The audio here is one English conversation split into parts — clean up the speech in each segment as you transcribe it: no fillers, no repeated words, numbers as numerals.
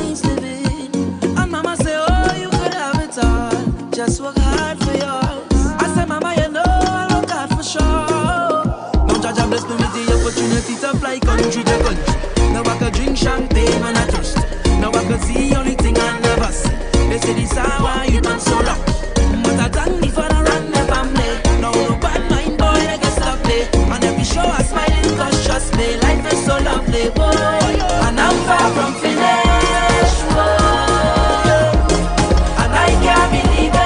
nice living. And mama say, oh, you could have it all. Just work hard for yours. I say, mama, you know I work hard for sure. Now Jah bless me with the opportunity to fly country to country. Now I could drink champagne when I thirst. Now I could see only thing I never see. They say this how I you done so long. But I thank me for the run my family. Now no bad mind boy, I can stop play. And every show I smiling cause trust me, life is so lovely, boy. And I'm far from finished, boy. And I can't believe it,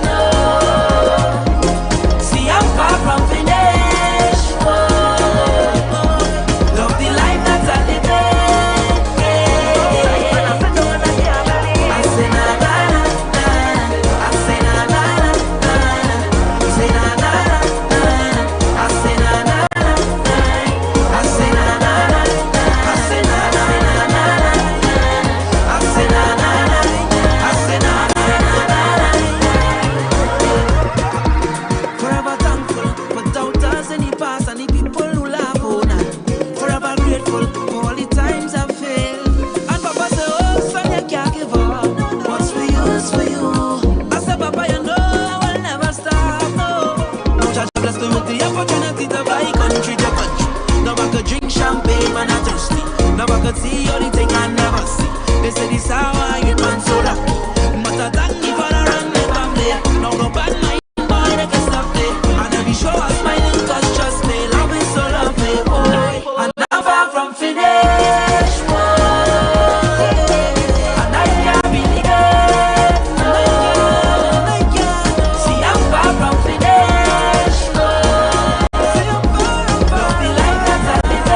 no. See, I'm far from finished, boy. Love the life that I live in. I say na na na, I say na na na, say na na na, I say na na na, I say na na na, I say na na na, I say na na na, I say na na na. Forever thankful for doubters in the past and the people who laugh on us. Forever grateful for all the times I've failed. And Papa say, oh son, you can't give up. What's for you is for you. I say, Papa, you know I will never stop, no. Now Jah bless me with the opportunity to fly country to country. Now I could drink champagne when I'm thirsty. Now I could see all the thing I never see. They say this how I get man so lucky. But I thank me for the run my family. Now no bad mind boy, they can stop me. And every show I smiling cause trust me, love is so lovely, boy. And I'm far from finished, boy. And I can't believe it, no. See, I'm far from finished, boy. Love the life that I live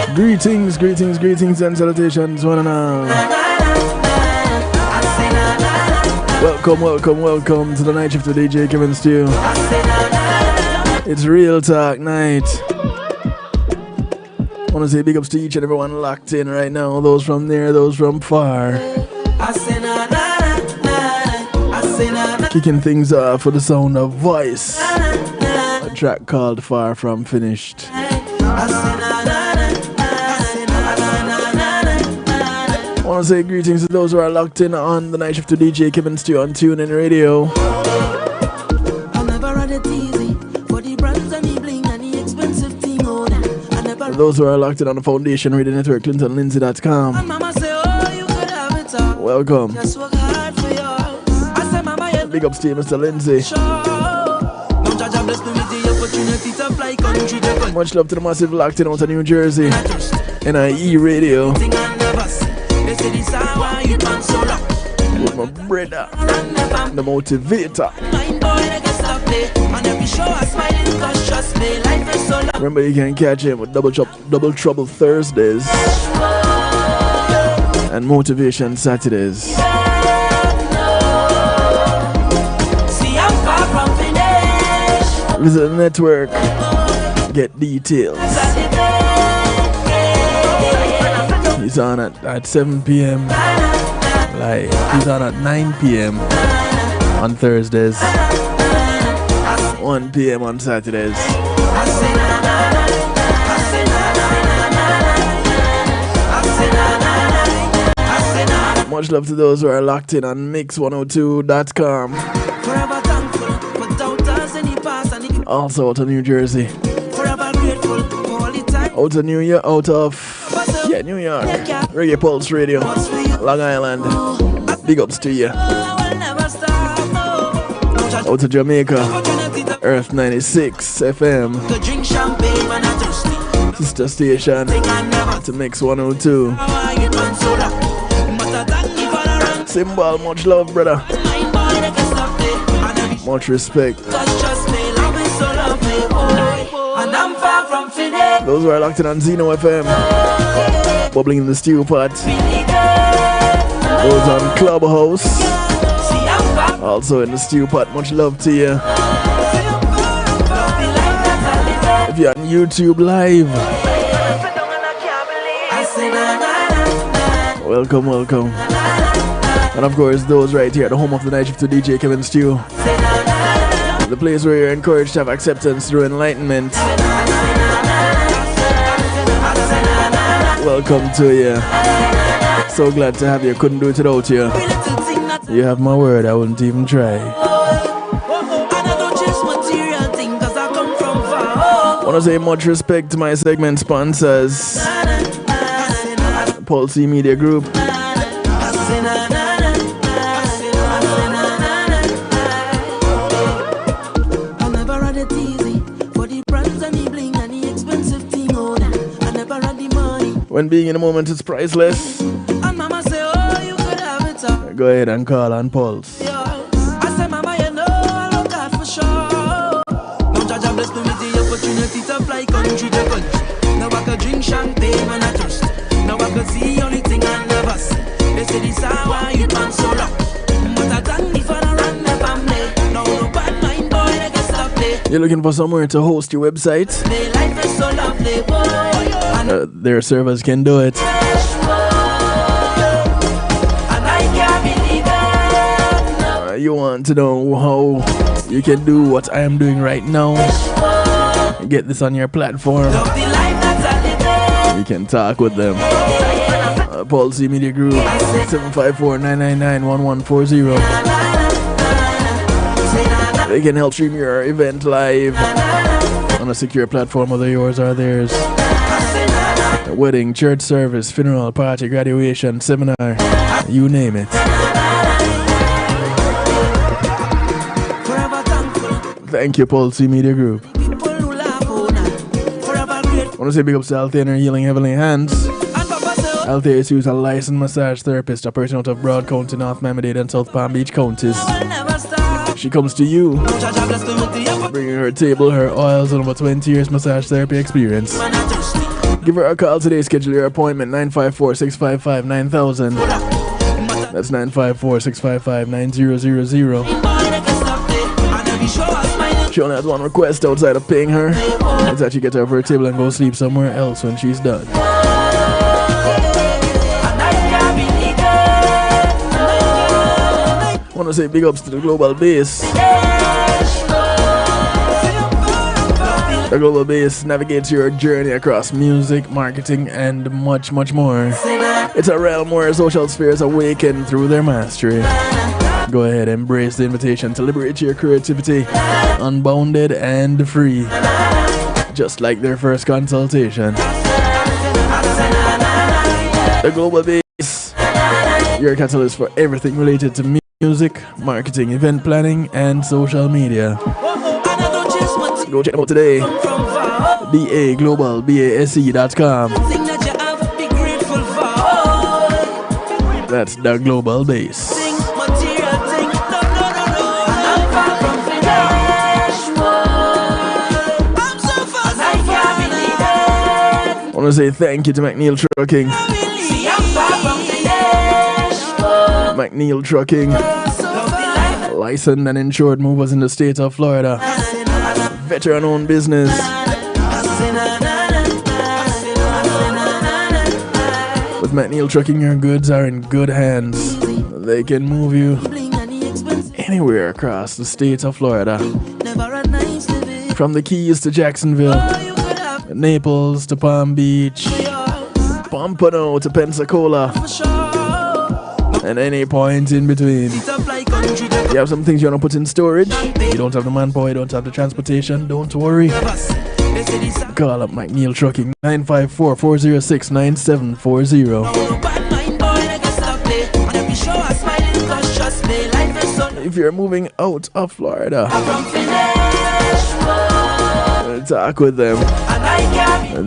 in. Greetings, greetings, greetings, and salutations, one and all. Welcome, welcome, welcome to the night shift with DJ Kevin Stew. It's Real Talk Night. I want to say big ups to each and everyone locked in right now. Those from near, those from far. Kicking things off for the sound of Voice. A track called Far From Finished. I want to say greetings to those who are locked in on the night shift to DJ Kevin Stew on TuneIn Radio. I never had it easy for the brands and the bling and the expensive thing on it. I never For those who are locked in on the Foundation Radio Network, ClintonLindsay.com. and mama say, oh, you could have it all. Welcome. Just work hard for yours. I say, mama, you Big ups to you, Mr. Lindsay. sure. Now Jah bless me with the opportunity to fly country to country. Much love to the massive locked in out of New Jersey. NIE Radio. Thing I never see. They say this how I you done so long. With my brother, the motivator. Mind boy, they can stop me. And every show I smiling cause trust me, life is so long. Remember, you can catch him with Double Trouble Thursdays and Motivation Saturdays. See, I'm far from finished. Visit the network, get details. He's on at 7 p.m. live. He's on at 9 p.m. on Thursdays, 1 p.m. on Saturdays. Much love to those who are locked in on Mix102.com. Forever thankful for doubters in the past and the Also out of New Jersey. forever grateful for all the time. Out of New York, New York. Reggae Pulse Radio, Long Island. Big ups to you. I will never stop, no. Out of Jamaica, Opportunity to Earth 96 FM. drink champagne when I'm thirsty. Sister station Thing I never to Mix 102. how I get man so long. But I thank you for the run. Symbol, much love, brother. Mind boy, they can stop me. And every Much respect. cause trust me, love is so lovely, boy. And I'm far from finished. Those who are locked in on Zeno FM, bubbling in the stew pot. Those on Clubhouse, See, I'm far also in the stew pot. Much love to you. If you're on YouTube Live, welcome, welcome. And of course, those right here at the home of the night shift to DJ Kevin Stew. The place where you're encouraged to have acceptance through enlightenment. Welcome to you. So glad to have you. Couldn't do it without you. You have my word, I wouldn't even try. I want to say much respect to my segment sponsors, Pulse Media Group, when being in the moment is priceless. And mama say, oh, you could have it all. Go ahead and call on Pulse. I say, mama, you know I look out for sure. Now Jaja bless me with the opportunity to fly country to country. Now I can drink champagne when I thirst. Now I can see only thing I never see. They say this how why you man so long. But I thank me for the run the family. Now no bad mind boy, they can stop play. You're looking for somewhere to host your website? My life is so lovely, boy. Their servers can do it. You want to know how you can do what I am doing right now? Get this on your platform. You can talk with them. Pulse Media Group 754-999-1140. They can help stream your event live on a secure platform, whether yours or theirs. A wedding, church service, funeral, party, graduation, seminar, you name it. Thank you, Pulse Media Group. I want to say big ups to Althea and her Healing Heavenly Hands. Althea is a licensed massage therapist, a person out of Broad County, North Miami-Dade and South Palm Beach counties. She comes to you, bringing her table, her oils, and over 20 years massage therapy experience. Give her a call today, schedule your appointment, 954-655-9000. That's 954-655-9000. She only has one request outside of paying her. It's that she gets her off her table and go sleep somewhere else when she's done. I want to say big ups to the Global Base. The Global Base navigates your journey across music, marketing, and much, much more. It's a realm where social spheres awaken through their mastery. Go ahead, embrace the invitation to liberate your creativity, unbounded and free, just like their first consultation. The Global Base, your catalyst for everything related to music, marketing, event planning, and social media. Go check them out today. BAGlobalBASE.com. That's the Global Base. I want to say thank you to McNeil Trucking. McNeil Trucking, licensed and insured movers in the state of Florida. Veteran-owned business. With McNeil Trucking, your goods are in good hands. They can move you anywhere across the state of Florida. From the Keys to Jacksonville, Naples to Palm Beach, Pompano to Pensacola, and any point in between. You have some things you want to put in storage. You don't have the manpower, you don't have the transportation. Don't worry. Call up McNeil Trucking 954-406-9740. If you're moving out of Florida, talk with them.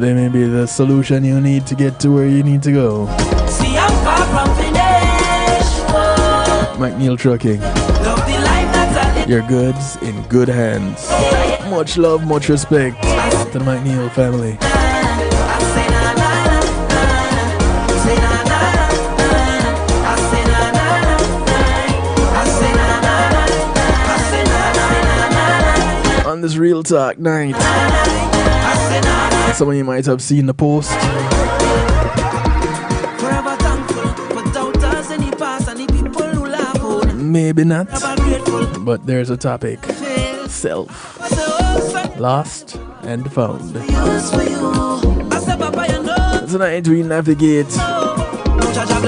They may be the solution you need to get to where you need to go. McNeil Trucking, your goods in good hands. Much love, much respect to the McNeil family. On this Real Talk night, some of you might have seen the post. Maybe not, but there's a topic: self, lost and found. Tonight we navigate A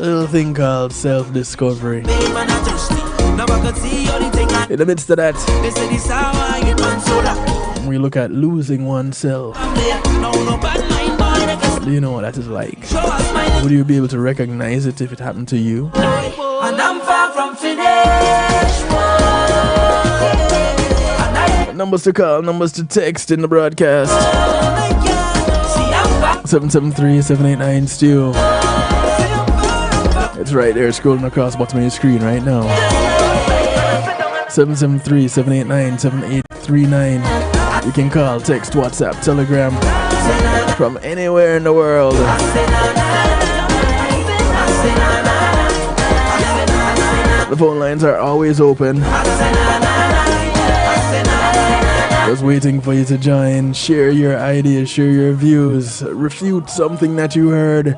little thing called self-discovery. In the midst of that, we look at losing oneself. Do you know what that is like? Would you be able to recognize it if it happened to you? And I'm far from finished. Numbers to call, numbers to text in the broadcast. 773-789-STEW. It's right there, scrolling across the bottom of your screen right now. 773-789-7839. You can call, text, WhatsApp, Telegram from anywhere in the world. The phone lines are always open. Just waiting for you to join, share your ideas, share your views, refute something that you heard.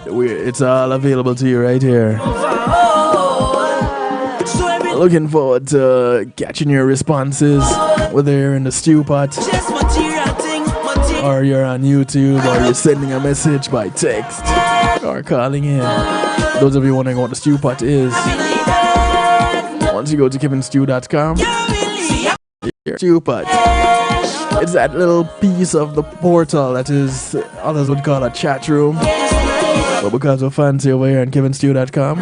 It's all available to you right here. Looking forward to catching your responses, whether you're in the stew pot, or you're on YouTube, or you're sending a message by text, or calling in. Those of you wondering what the stew pot is, once you go to kevinstew.com, stew pot. It's that little piece of the portal that is, others would call a chat room. But because we're fancy over here on kevinstew.com,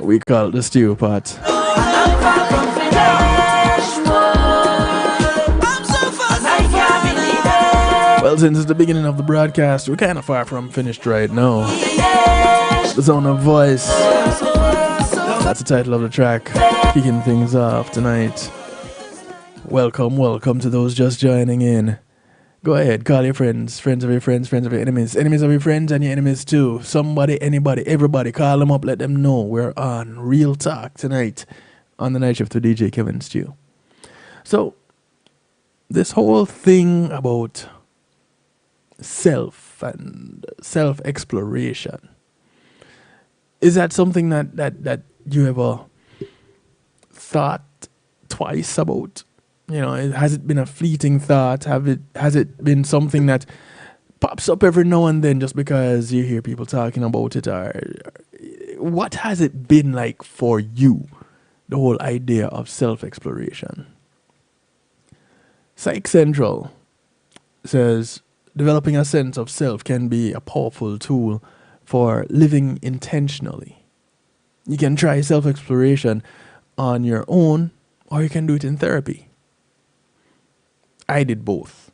we call it the stew pot. Well, since it's the beginning of the broadcast, we're kind of far from finished right now. The Sound of Voice. That's the title of the track. Kicking things off tonight. Welcome to those just joining in. Go ahead, call your friends, friends of your friends, friends of your enemies, enemies of your friends and your enemies too. Somebody, anybody, everybody, call them up, let them know we're on Real Talk tonight on the night shift with DJ Kevin Stew. So, this whole thing about self and self-exploration, is that something that you ever thought twice about? You know, has it been a fleeting thought? Has it been something that pops up every now and then just because you hear people talking about it? Or what has it been like for you, the whole idea of self-exploration? Psych Central says, developing a sense of self can be a powerful tool for living intentionally. You can try self-exploration on your own, or you can do it in therapy. I did both.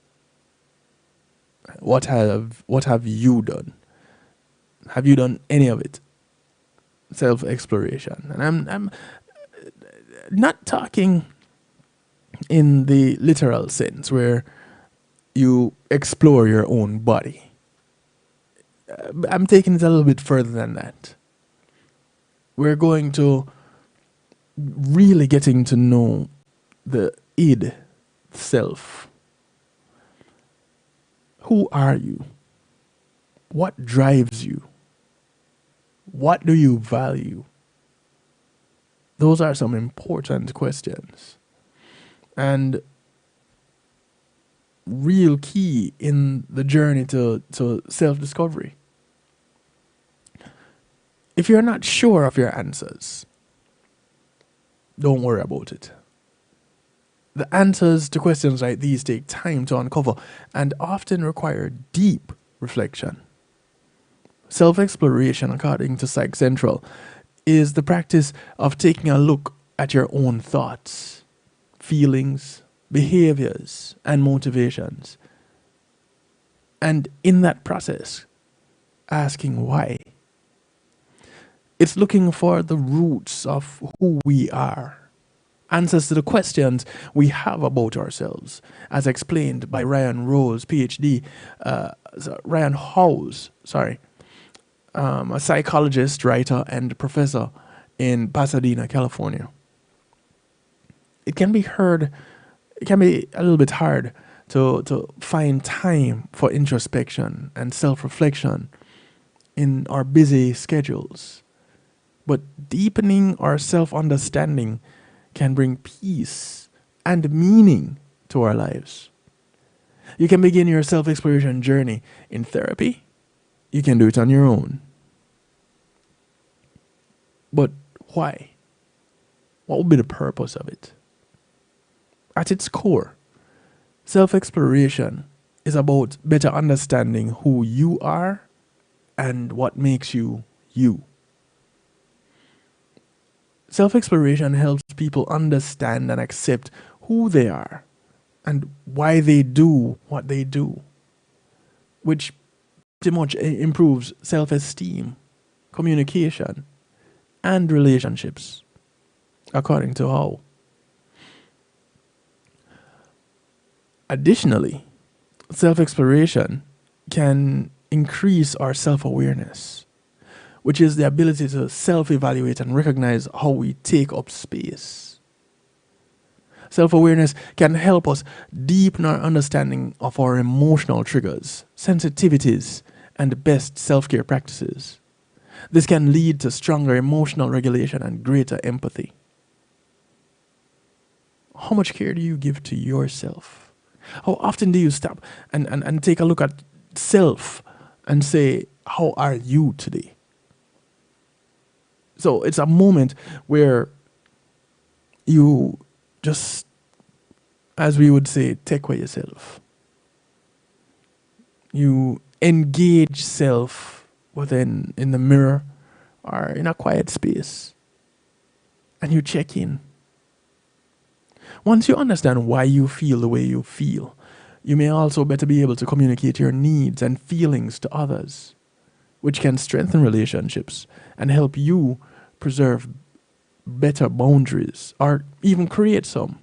What have you done? Have you done any of it? Self-exploration. And I'm not talking in the literal sense where you explore your own body. I'm taking it a little bit further than that. We're going to really getting to know the id, self. Who are you? What drives you? What do you value? Those are some important questions. And real key in the journey to self-discovery. If you're not sure of your answers, don't worry about it. The answers to questions like these take time to uncover and often require deep reflection. Self-exploration, according to Psych Central, is the practice of taking a look at your own thoughts, feelings, behaviors, and motivations. And in that process, asking why. It's looking for the roots of who we are. Answers to the questions we have about ourselves, as explained by Ryan Howes, PhD, a psychologist, writer, and professor in Pasadena, California. It can be a little bit hard to find time for introspection and self-reflection in our busy schedules. But deepening our self-understanding can bring peace and meaning to our lives. You can begin your self-exploration journey in therapy you can do it on your own. But why? What would be the purpose of it? At its core, self-exploration is about better understanding who you are and what makes you you. Self-exploration helps people understand and accept who they are and why they do what they do, which pretty much improves self-esteem, communication, and relationships, according to how. Additionally, self-exploration can increase our self-awareness, which is the ability to self-evaluate and recognize how we take up space. Self-awareness can help us deepen our understanding of our emotional triggers, sensitivities, and best self-care practices. This can lead to stronger emotional regulation and greater empathy. How much care do you give to yourself? How often do you stop and take a look at self and say, how are you today? So it's a moment where you just, as we would say, take away yourself. You engage self within in the mirror or in a quiet space, and you check in. Once you understand why you feel the way you feel, you may also better be able to communicate your needs and feelings to others, which can strengthen relationships and help you preserve better boundaries or even create some.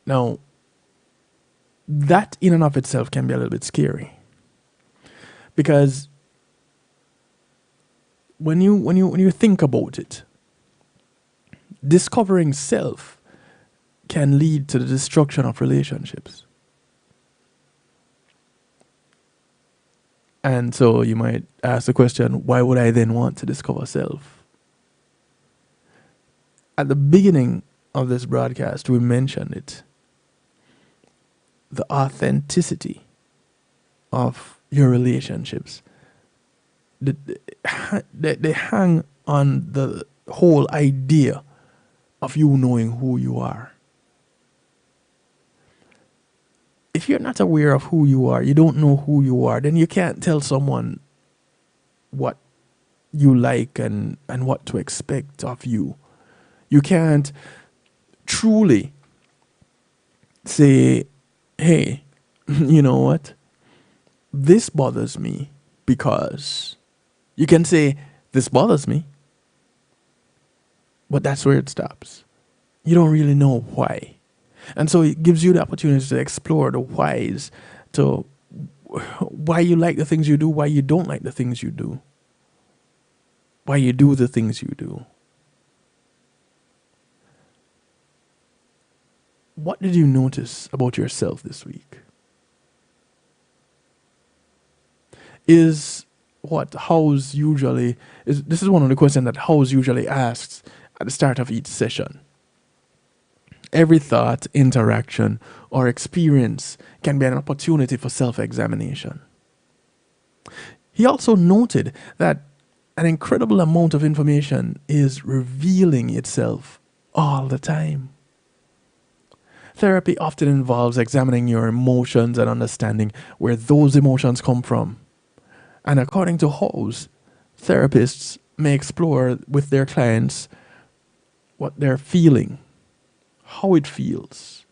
Now, that in and of itself can be a little bit scary, because when you think about it, discovering self can lead to the destruction of relationships. And so you might ask the question, why would I then want to discover self? At the beginning of this broadcast, we mentioned it. The authenticity of your relationships. They hang on the whole idea of you knowing who you are. If you're not aware of who you are, you don't know who you are, then you can't tell someone what you like and what to expect of you. You can't truly say, hey, you know what? This bothers me because. You can say, this bothers me. But that's where it stops. You don't really know why. And so it gives you the opportunity to explore the whys, to why you like the things you do, why you don't like the things you do, why you do the things you do. What did you notice about yourself this week? This is one of the questions that House usually asks at the start of each session. Every thought, interaction, or experience can be an opportunity for self-examination. He also noted that an incredible amount of information is revealing itself all the time. Therapy often involves examining your emotions and understanding where those emotions come from. And according to House, therapists may explore with their clients what they're feeling, how it feels,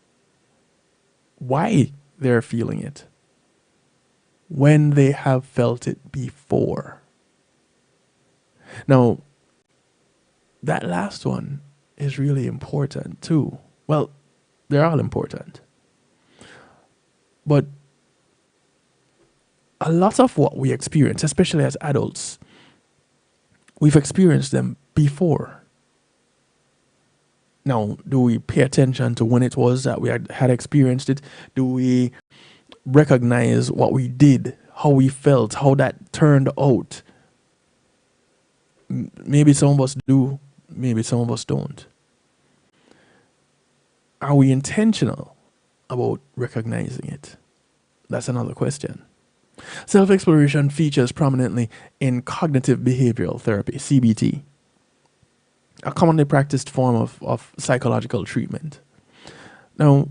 why they're feeling it, when they have felt it before. Now, that last one is really important too. Well, they're all important. But a lot of what we experience, especially as adults, we've experienced them before. Now, do we pay attention to when it was that we had experienced it? Do we recognize what we did, how we felt, how that turned out? Maybe some of us do, maybe some of us don't. Are we intentional about recognizing it? That's another question. Self-exploration features prominently in cognitive behavioral therapy, CBT, a commonly practiced form of psychological treatment. Now,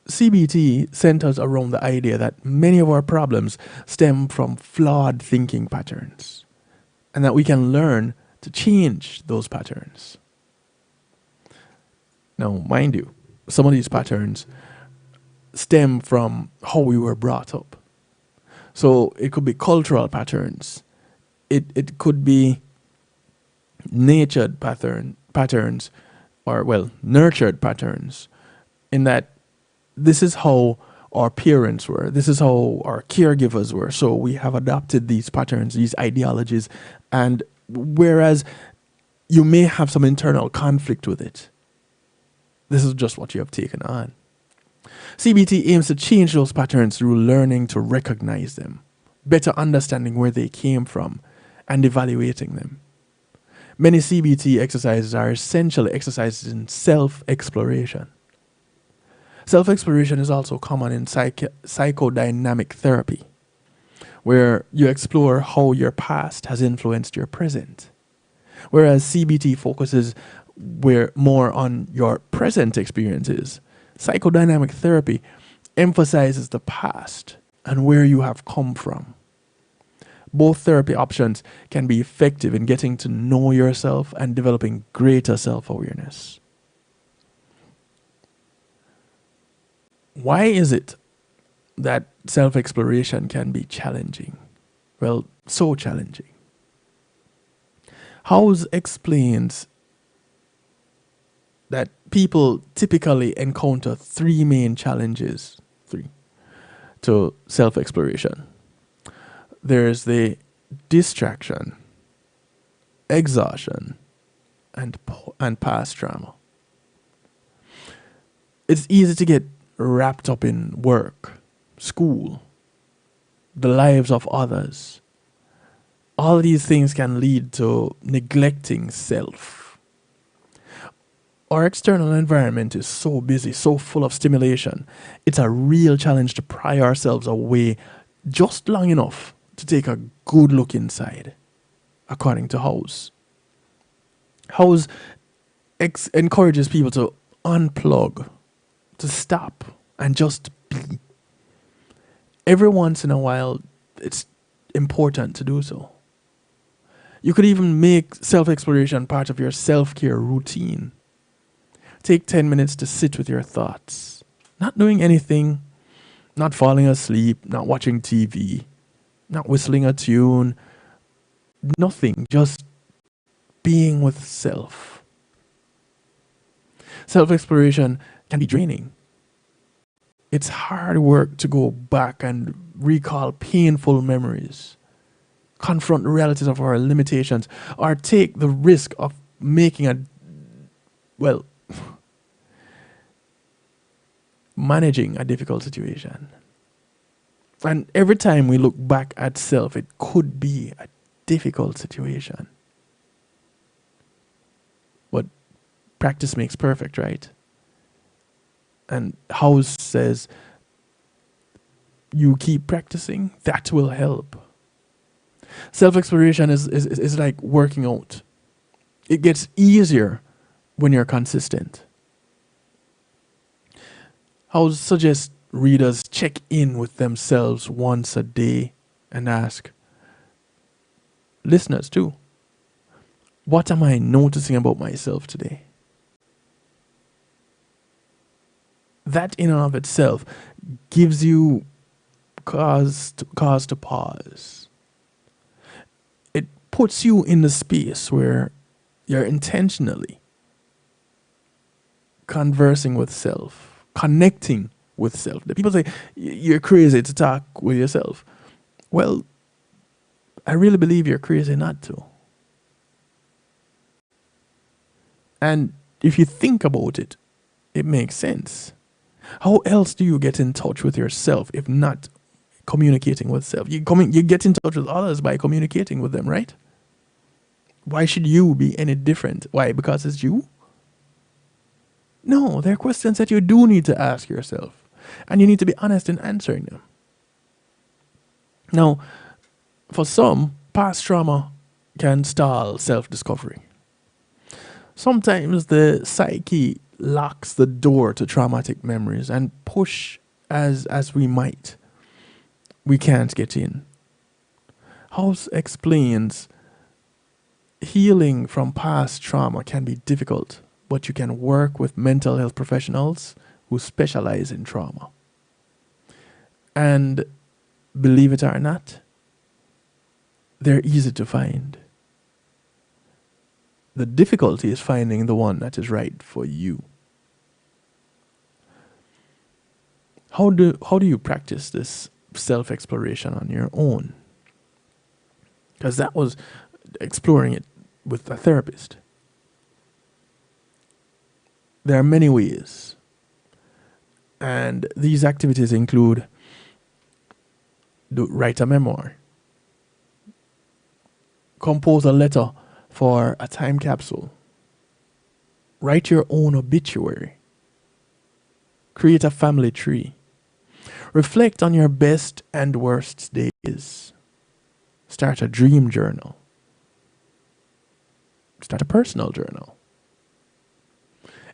CBT centers around the idea that many of our problems stem from flawed thinking patterns and that we can learn to change those patterns. Now, mind you, some of these patterns stem from how we were brought up. So it could be cultural patterns. It could be natured patterns, or well, nurtured patterns, in that this is how our parents were, this is how our caregivers were. So we have adopted these patterns, these ideologies, and whereas you may have some internal conflict with it, this is just what you have taken on. CBT aims to change those patterns through learning to recognize them, better understanding where they came from, and evaluating them. Many CBT exercises are essentially exercises in self-exploration. Self-exploration is also common in psychodynamic therapy, where you explore how your past has influenced your present. Whereas CBT focuses more on your present experiences, psychodynamic therapy emphasizes the past and where you have come from. Both therapy options can be effective in getting to know yourself and developing greater self-awareness. Why is it that self-exploration can be challenging? Well, so challenging. House explains that people typically encounter three main challenges to self-exploration. There's the distraction, exhaustion, and past trauma. It's easy to get wrapped up in work, school, the lives of others. All these things can lead to neglecting self. Our external environment is so busy, so full of stimulation. It's a real challenge to pry ourselves away just long enough to take a good look inside, according to House. House encourages people to unplug, to stop, and just be. Every once in a while, it's important to do so. You could even make self-exploration part of your self-care routine. Take 10 minutes to sit with your thoughts, not doing anything, not falling asleep, not watching TV, not whistling a tune, nothing, just being with self. Self-exploration can be draining. It's hard work to go back and recall painful memories, confront the realities of our limitations, or take the risk of managing a difficult situation. And every time we look back at self, it could be a difficult situation. But practice makes perfect, right? And House says, you keep practicing, that will help. Self-exploration is like working out. It gets easier when you're consistent. House suggests readers check in with themselves once a day and ask, listeners too, what am I noticing about myself today? That in and of itself gives you cause to pause. It puts you in the space where you're intentionally conversing with self, connecting with self. The people say you're crazy to talk with yourself. Well, I really believe you're crazy not to. And if you think about it, it makes sense. How else do you get in touch with yourself if not communicating with self? You get in touch with others by communicating with them, right? Why should you be any different? Why? Because it's you? No, there are questions that you do need to ask yourself. And you need to be honest in answering them. Now, for some, past trauma can stall self discovery. Sometimes the psyche locks the door to traumatic memories, and push as we might, we can't get in. House explains healing from past trauma can be difficult, but you can work with mental health professionals who specialize in trauma. And believe it or not, they're easy to find. The difficulty is finding the one that is right for you. How do you practice this self exploration on your own? Because that was exploring it with a therapist. There are many ways, and these activities include write a memoir, compose a letter for a time capsule, write your own obituary, create a family tree, reflect on your best and worst days, start a dream journal, start a personal journal,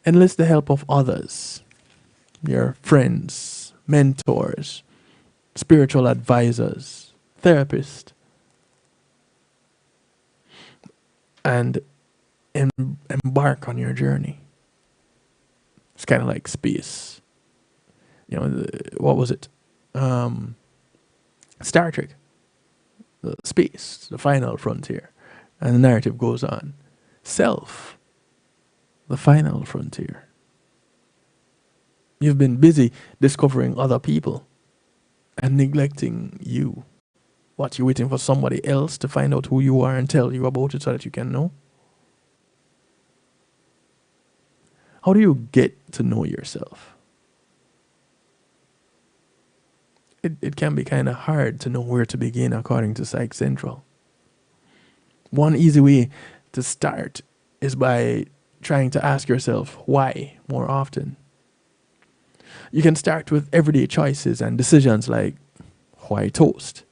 enlist the help of others, your friends, mentors, spiritual advisors, therapists, and embark on your journey. It's kind of like space. You know, what was it? Star Trek. The space, the final frontier. And the narrative goes on. Self, the final frontier. You've been busy discovering other people and neglecting you. What, you waiting for somebody else to find out who you are and tell you about it so that you can know? How do you get to know yourself? It can be kind of hard to know where to begin according to Psych Central. One easy way to start is by trying to ask yourself why more often. You can start with everyday choices and decisions like why toast?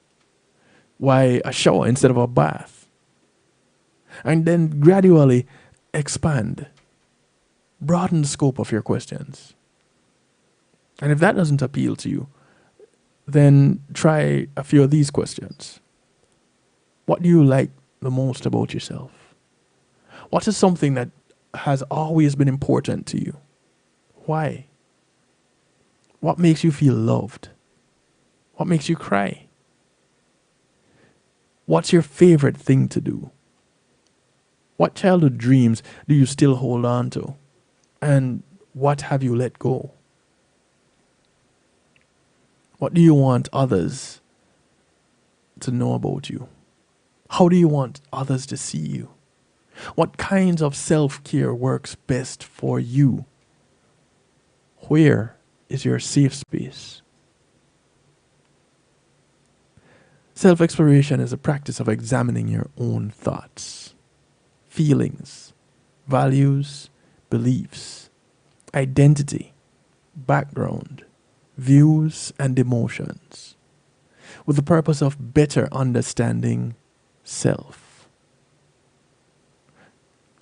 Why a shower instead of a bath? And then gradually expand. Broaden the scope of your questions. And if that doesn't appeal to you, then try a few of these questions. What do you like the most about yourself? What is something that has always been important to you? Why? What makes you feel loved? What makes you cry? What's your favorite thing to do? What childhood dreams do you still hold on to? And what have you let go? What do you want others to know about you? How do you want others to see you? What kinds of self-care works best for you? Where is your safe space? Self-exploration is a practice of examining your own thoughts, feelings, values, beliefs, identity, background, views, and emotions, with the purpose of better understanding self.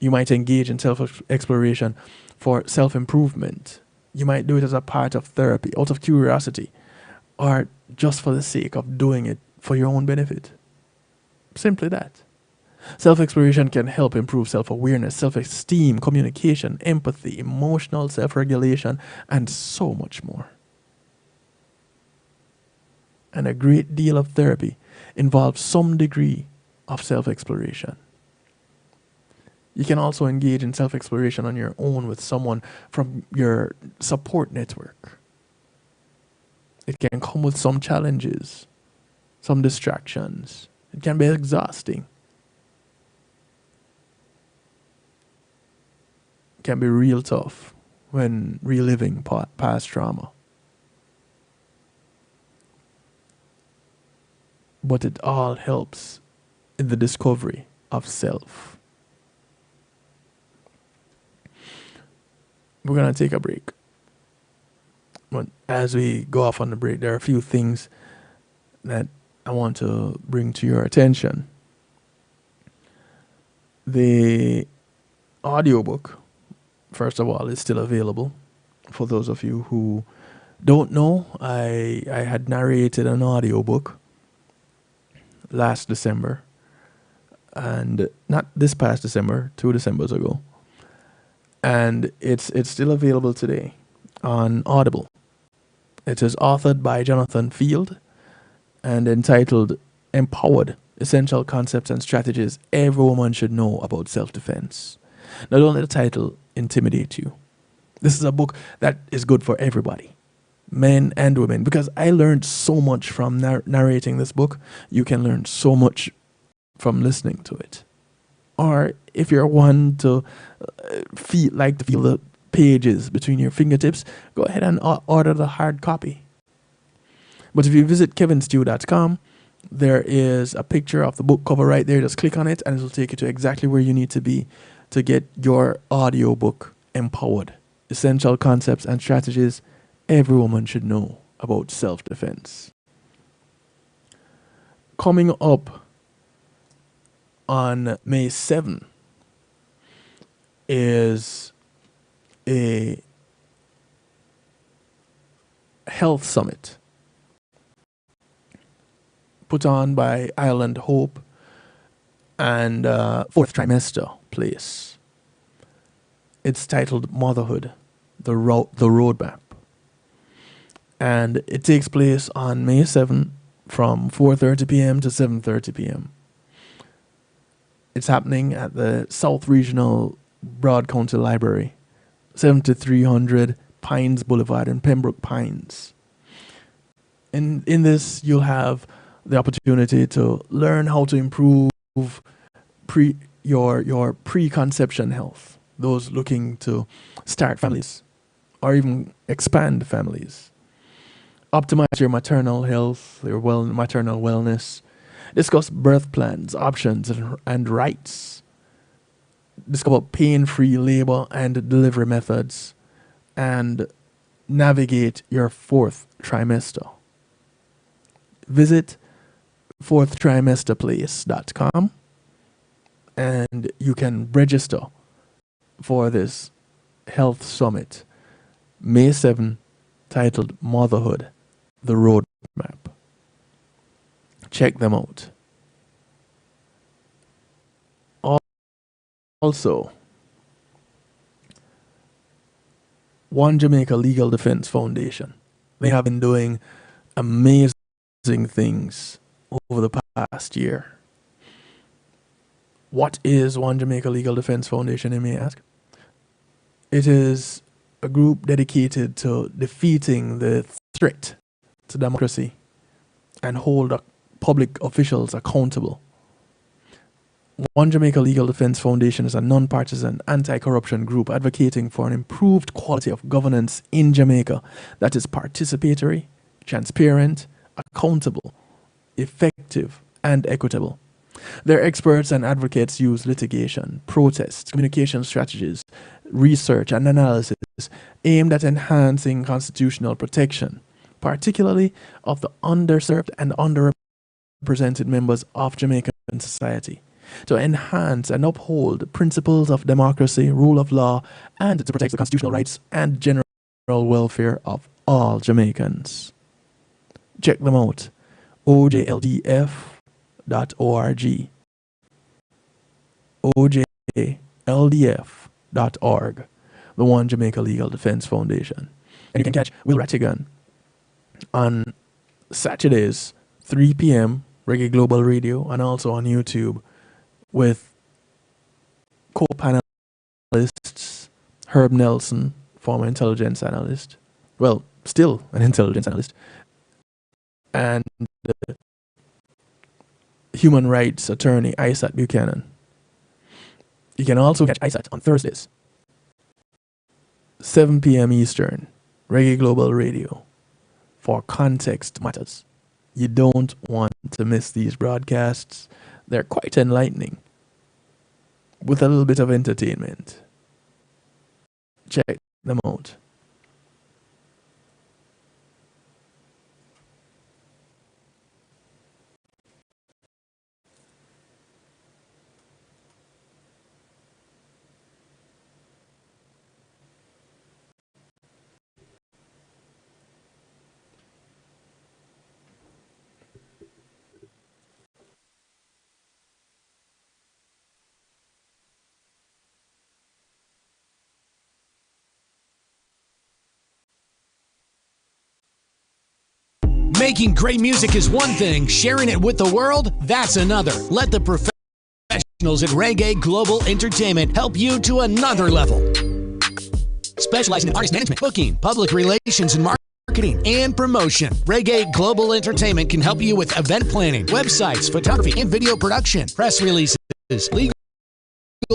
You might engage in self-exploration for self-improvement. You might do it as a part of therapy, out of curiosity, or just for the sake of doing it for your own benefit. Simply that. Self-exploration can help improve self-awareness, self-esteem, communication, empathy, emotional self-regulation, and so much more. And a great deal of therapy involves some degree of self-exploration. You can also engage in self-exploration on your own with someone from your support network. It can come with some challenges, some distractions. It can be exhausting. It can be real tough when reliving past trauma. But it all helps in the discovery of self. We're going to take a break. But as we go off on the break, there are a few things that I want to bring to your attention. The audiobook, first of all, is still available. For those of you who don't know, I had narrated an audiobook last December, and not this past December, 2 Decembers ago. And it's still available today on Audible. It is authored by Jonathan Field and entitled Empowered: Essential Concepts and Strategies Every Woman Should Know About Self-Defense. Now, don't let the title intimidate you. This is a book that is good for everybody, men and women, because I learned so much from narrating this book. You can learn so much from listening to it. Or if you're one to feel the pages between your fingertips, go ahead and order the hard copy. But if you visit kevinstew.com, there is a picture of the book cover right there. Just click on it and it will take you to exactly where you need to be to get your audiobook, Empowered: Essential Concepts and Strategies Every Woman Should Know About Self-Defense. Coming up on May 7th is a health summit put on by Ireland Hope and Fourth Trimester Place. It's titled Motherhood, the Roadmap. And it takes place on May 7th from 4:30 p.m. to 7:30 p.m. It's happening at the South Regional Broad County Library, 7300 Pines Boulevard in Pembroke Pines. In this, you'll have the opportunity to learn how to improve your preconception health, those looking to start families or even expand families. Optimize your maternal health, your maternal wellness. Discuss birth plans, options, and rights. Discover pain-free labor and delivery methods. And navigate your fourth trimester. Visit fourthtrimesterplace.com and you can register for this health summit, May 7th, titled Motherhood, the Roadmap. Check them out. Also, One Jamaica Legal Defense Foundation. They have been doing amazing things over the past year. What is One Jamaica Legal Defense Foundation, you may ask? It is a group dedicated to defeating the threat to democracy and hold public officials accountable. One Jamaica Legal Defense Foundation is a non-partisan anti-corruption group advocating for an improved quality of governance in Jamaica that is participatory, transparent, accountable, effective, and equitable. Their experts and advocates use litigation, protests, communication strategies, research, and analysis aimed at enhancing constitutional protection, particularly of the underserved and underrepresented members of Jamaican society, to enhance and uphold principles of democracy, rule of law, and to protect the constitutional rights and general welfare of all Jamaicans. Check them out, ojldf.org, ojldf.org, the One Jamaica Legal Defense Foundation. And you can catch Will Rattigan on Saturdays, 3 p.m., Reggae Global Radio, and also on YouTube with co-panelists Herb Nelson, former intelligence analyst, well, still an intelligence analyst, and human rights attorney Isat Buchanan. You can also catch Isat on Thursdays, 7 p.m. Eastern, Reggae Global Radio, for Context Matters. You don't want to miss these broadcasts. They're quite enlightening, with a little bit of entertainment. Check them out. Making great music is one thing, sharing it with the world, that's another. Let the professionals at Reggae Global Entertainment help you to another level. Specializing in artist management, booking, public relations, and marketing and promotion. Reggae Global Entertainment can help you with event planning, websites, photography and video production, press releases, legal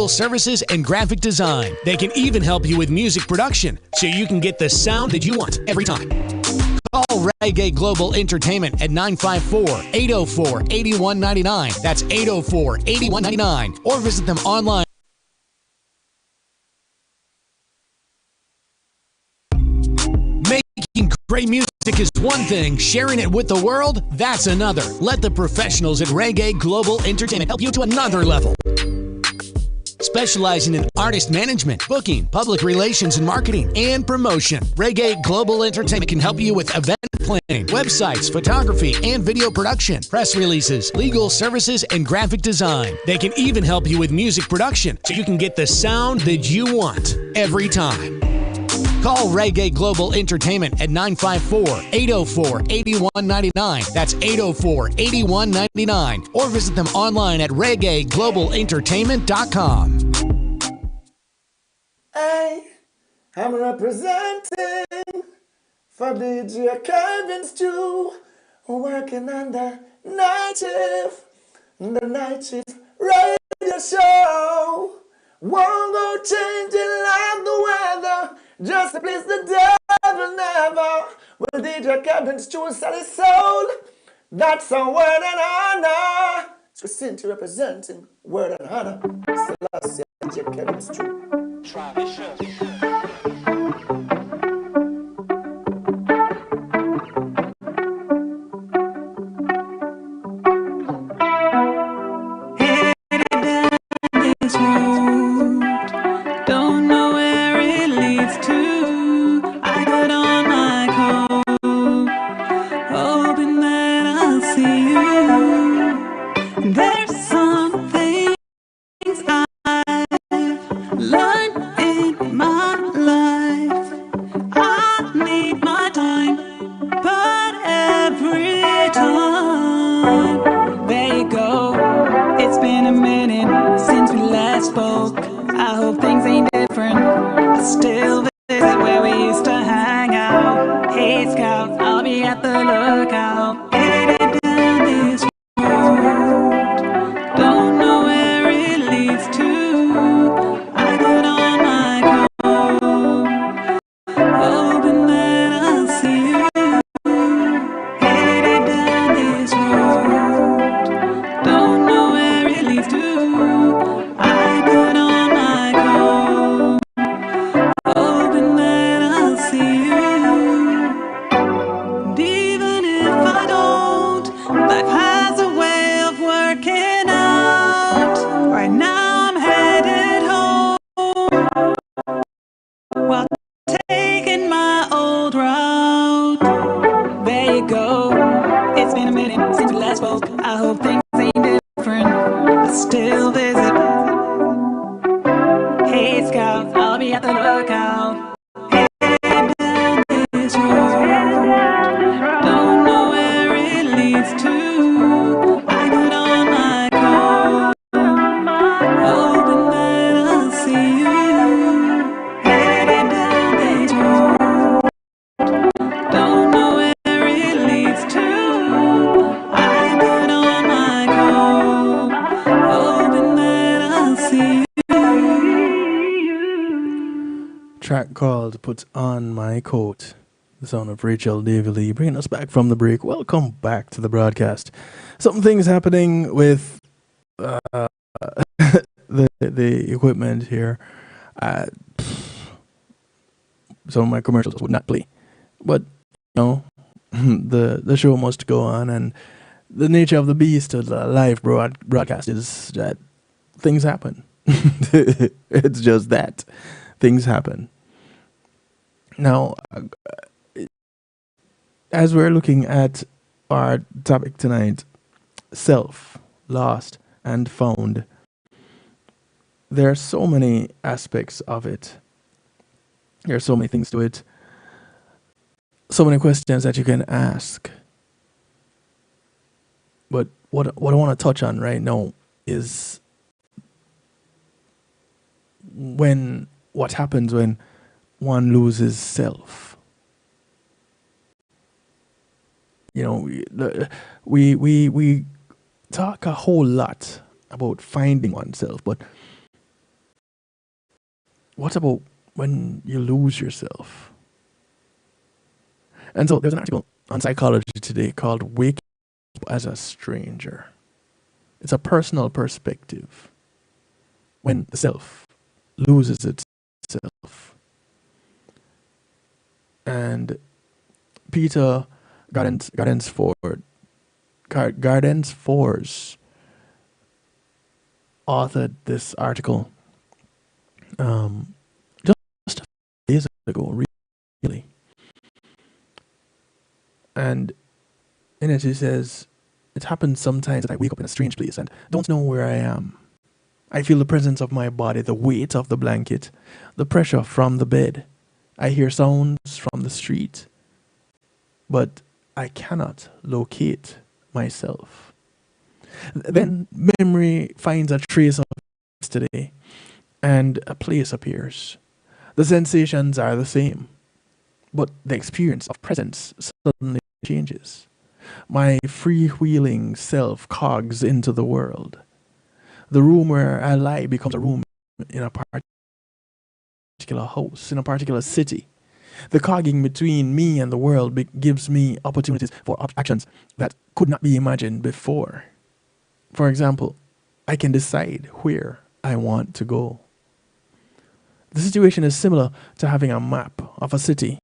services, and graphic design. They can even help you with music production so you can get the sound that you want every time. Call Reggae Global Entertainment at 954-804-8199. That's 804-8199. Or visit them online. Making great music is one thing, sharing it with the world, that's another. Let the professionals at Reggae Global Entertainment help you to another level. Specializing in artist management, booking, public relations and marketing and promotion. Reggae Global Entertainment can help you with event planning, websites, photography and video production, press releases, legal services, and graphic design. They can even help you with music production so you can get the sound that you want every time. Call Reggae Global Entertainment at 954-804-8199. That's 804-8199. Or visit them online at reggaeglobalentertainment.com. Hey, I'm representing for DJ Kevin's Stew, working on the night shift radio show. Won't go changing like the weather, just to please the devil never. Well, DJ Kevin's Stew sell his soul, that's a word and honor. So Cinti representing word and honor. Selassie, DJ Kevin's Stew. Try the show. Track called Put On My Coat. The sound of Rachel Davy Lee bringing us back from the break. Welcome back to the broadcast. Some things happening with the equipment here. Some of my commercials would not play. But, you know, the show must go on, and the nature of the beast of the live broadcast is that things happen. It's just that. Things happen. Now, as we're looking at our topic tonight, self, lost, and found, there are so many aspects of it. There are so many things to it. So many questions that you can ask. But what I want to touch on right now is what happens when one loses self. You know, we talk a whole lot about finding oneself, but what about when you lose yourself? And so there's an article on Psychology Today called "Wake Up as a Stranger." It's a personal perspective when the self loses itself. And Peter Gardensford authored this article just a few days ago, really. And in it he says, "It happens sometimes that I wake up in a strange place and don't know where I am. I feel the presence of my body, the weight of the blanket, the pressure from the bed. I hear sounds from the street, but I cannot locate myself. Then memory finds a trace of yesterday, and a place appears. The sensations are the same, but the experience of presence suddenly changes. My freewheeling self cogs into the world. The room where I lie becomes a room in a particular house, in a particular city. The cogging between me and the world gives me opportunities for actions that could not be imagined before. For example, I can decide where I want to go. The situation is similar to having a map of a city,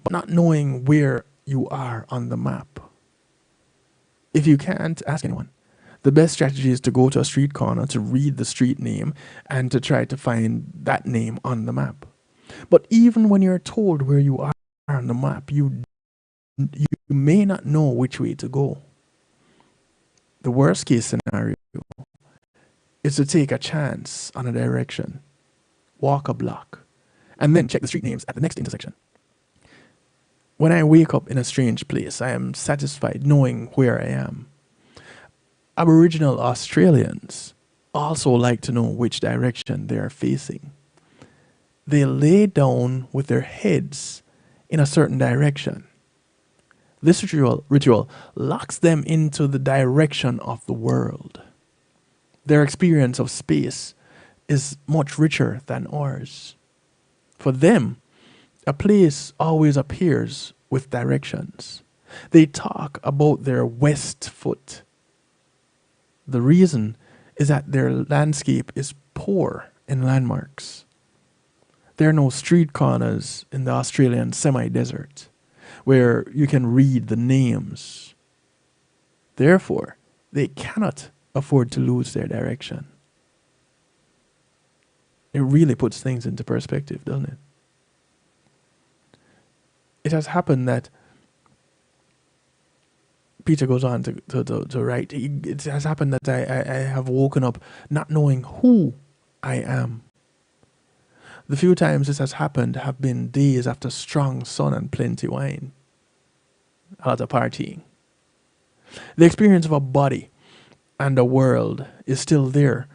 but not knowing where you are on the map. If you can't, ask anyone. The best strategy is to go to a street corner to read the street name and to try to find that name on the map. But even when you're told where you are on the map, you may not know which way to go. The worst case scenario is to take a chance on a direction, walk a block, and then check the street names at the next intersection. When I wake up in a strange place, I am satisfied knowing where I am. Aboriginal Australians also like to know which direction they are facing. They lay down with their heads in a certain direction. This ritual locks them into the direction of the world. Their experience of space is much richer than ours. For them, a place always appears with directions. They talk about their west foot. The reason is that their landscape is poor in landmarks. There are no street corners in the Australian semi-desert where you can read the names. Therefore, they cannot afford to lose their direction. It really puts things into perspective, doesn't it? It has happened that Peter goes on to write, it has happened that I have woken up not knowing who I am. The few times this has happened have been days after strong sun and plenty wine. A lot of partying. The experience of a body and a world is still there,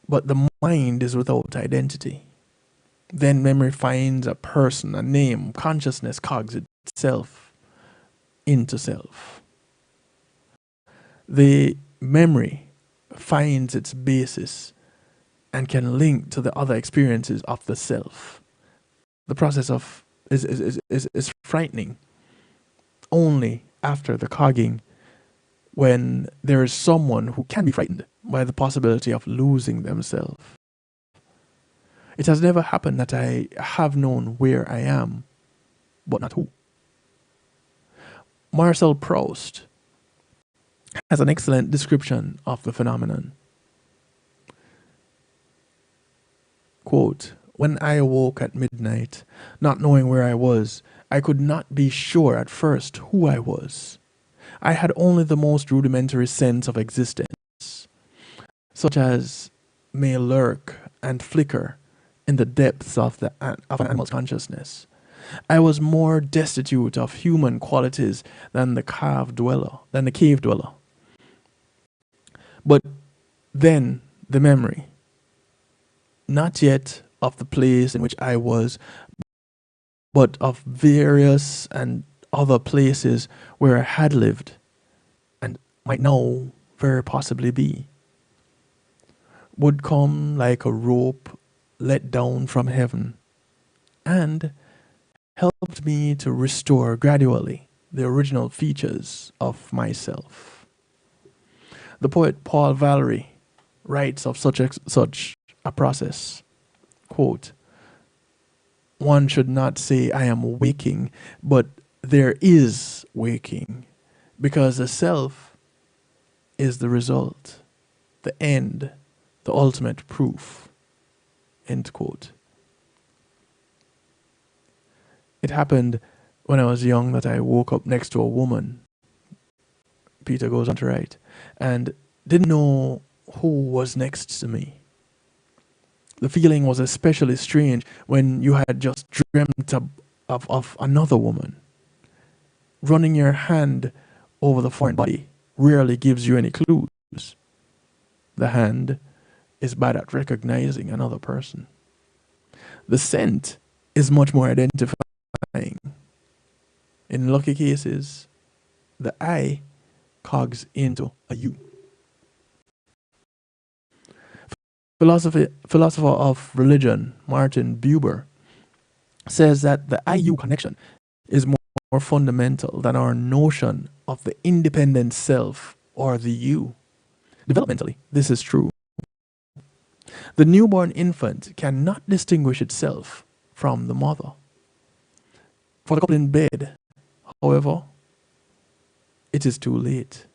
but the mind is without identity. Then memory finds a person, a name, consciousness cogs itself into self. The memory finds its basis and can link to the other experiences of the self. The process of is frightening only after the cogging, when there is someone who can be frightened by the possibility of losing themselves. It has never happened that I have known where I am, but not who. Marcel Proust has an excellent description of the phenomenon. Quote, "When I awoke at midnight, not knowing where I was, I could not be sure at first who I was. I had only the most rudimentary sense of existence, such as may lurk and flicker in the depths of an animal's consciousness. I was more destitute of human qualities than the cave dweller. But then the memory, not yet of the place in which I was, but of various and other places where I had lived and might now very possibly be, would come like a rope let down from heaven and helped me to restore gradually the original features of myself. The poet Paul Valery writes of such a process, quote, "One should not say I am waking, but there is waking, because the self is the result, the end, the ultimate proof." End quote. It happened when I was young that I woke up next to a woman, Peter goes on to write, and didn't know who was next to me. The feeling was especially strange when you had just dreamt of another woman. Running your hand over the foreign body rarely gives you any clues. The hand is bad at recognizing another person. The scent is much more identifying. In lucky cases, the I cogs into a you. Philosopher of religion Martin Buber says that the I-you connection is more fundamental than our notion of the independent self or the you. Developmentally, this is true. The newborn infant cannot distinguish itself from the mother. For the couple in bed, however, it is too late.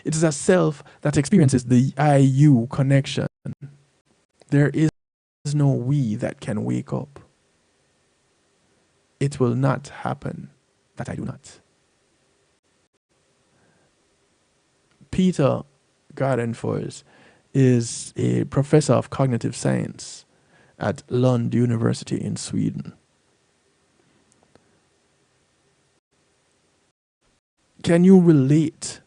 It is a self that experiences the I-you connection. There is no we that can wake up. It will not happen that I do not. Peter Gardenfors is a professor of cognitive science at Lund University in Sweden. Can you relate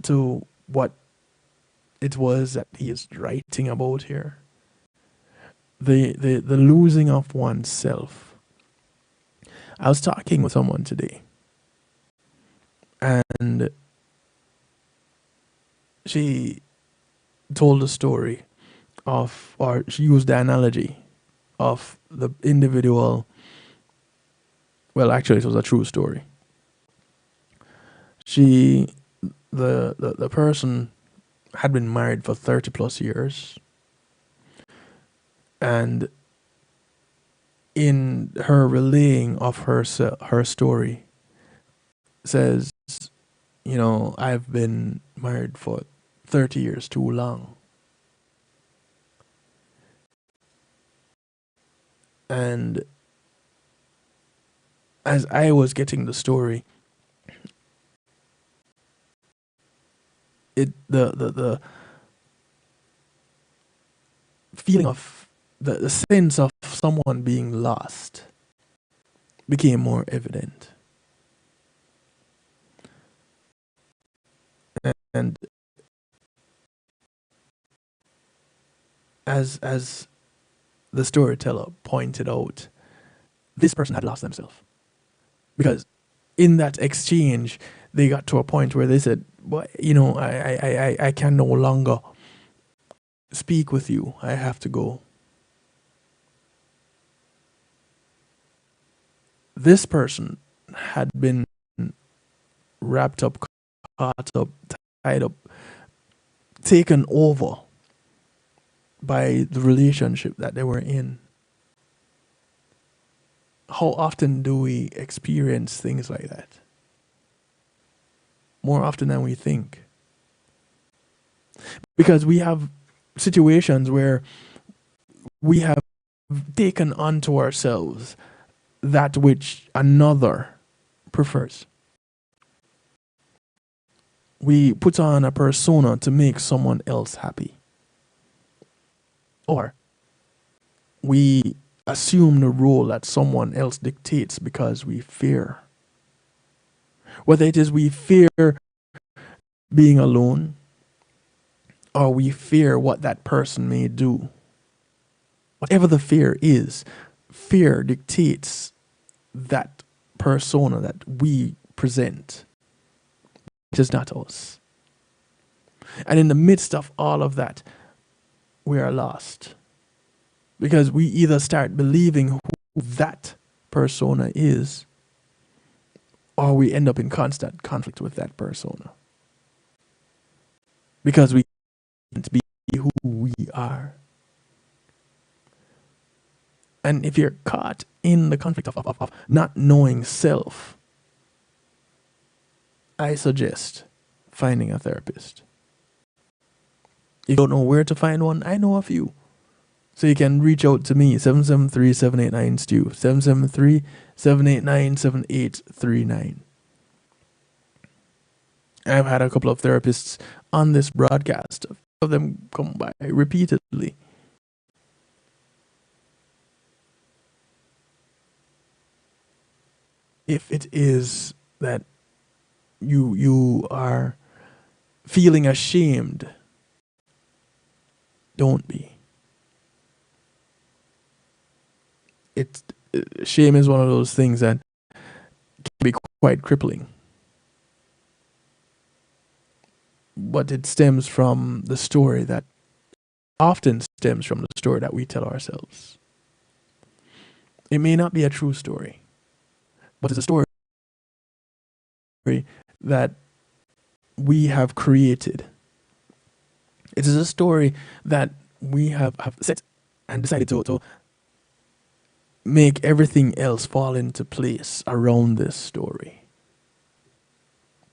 to what it was that he is writing about here? The losing of oneself. I was talking with someone today, and she told a story of, or she used the analogy of the individual. Well, actually, it was a true story. The person had been married for 30 plus years, and in her relaying of her story says, you know, I've been married for 30 years too long. And as I was getting the story, the feeling of the sense of someone being lost became more evident. And as the storyteller pointed out, this person had lost themselves. Because in that exchange, they got to a point where they said, well, you know, I can no longer speak with you. I have to go. This person had been wrapped up, caught up, tied up, taken over by the relationship that they were in. How often do we experience things like that? More often than we think. Because we have situations where we have taken unto ourselves that which another prefers. We put on a persona to make someone else happy. Or we assume the role that someone else dictates because we fear. Whether it is we fear being alone, or we fear what that person may do. Whatever the fear is, fear dictates that persona that we present. It is not us. And in the midst of all of that, we are lost. Because we either start believing who that persona is, or we end up in constant conflict with that persona. Because we can't be who we are. And if you're caught in the conflict of not knowing self, I suggest finding a therapist. If you don't know where to find one, I know a few. So you can reach out to me, 773-789-STEW, 773-789-7839. I've had a couple of therapists on this broadcast. A few of them come by repeatedly. If it is that you are feeling ashamed, don't be. Shame is one of those things that can be quite crippling. But it stems from the story that often stems from the story that we tell ourselves. It may not be a true story, but it's a story that we have created. It is a story that we have set and decided to make everything else fall into place around this story.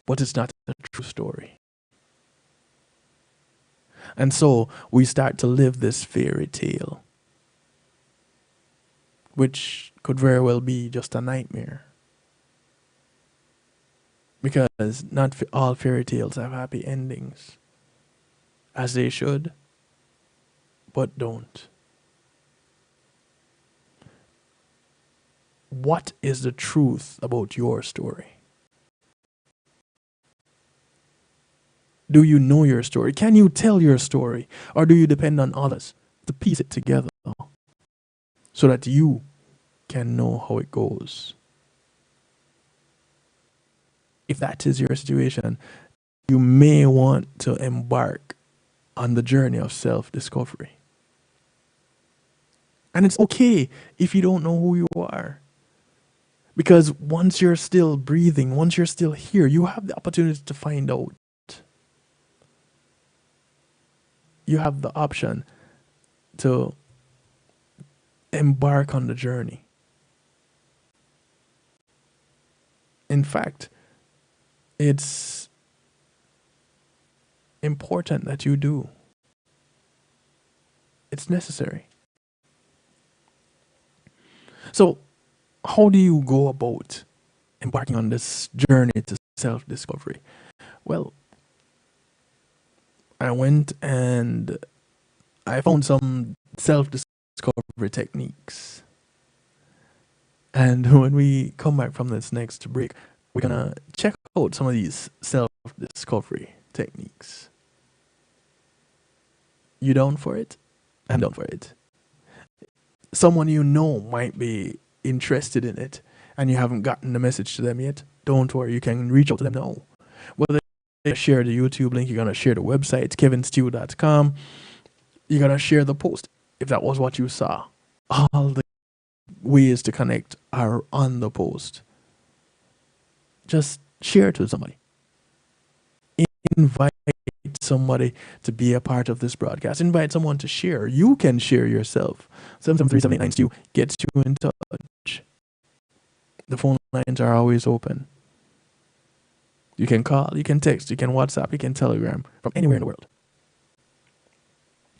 But it's not a true story. And so we start to live this fairy tale, which could very well be just a nightmare. Because not all fairy tales have happy endings, as they should, but don't. What is the truth about your story? Do you know your story? Can you tell your story? Or do you depend on others to piece it together so that you can know how it goes? If that is your situation, you may want to embark on the journey of self-discovery. And it's okay if you don't know who you are. Because once you're still breathing, once you're still here, you have the opportunity to find out. You have the option to embark on the journey. In fact, it's important that you do. It's necessary. So, how do you go about embarking on this journey to self-discovery? Well, I went and I found some self-discovery techniques. And when we come back from this next break, we're going to check out some of these self-discovery techniques. You down for it? I'm down for it. Someone you know might be interested in it and you haven't gotten the message to them yet. Don't worry, you can reach out to them now. Whether you share the YouTube link, you're going to share the website, kevinstew.com. You're going to share the post if that was what you saw. All the ways to connect are on the post. Just share it with somebody. Invite somebody to be a part of this broadcast. Invite someone to share. You can share yourself. 773-789-STEW gets you in touch. The phone lines are always open. You can call, you can text, you can WhatsApp, you can Telegram from anywhere in the world.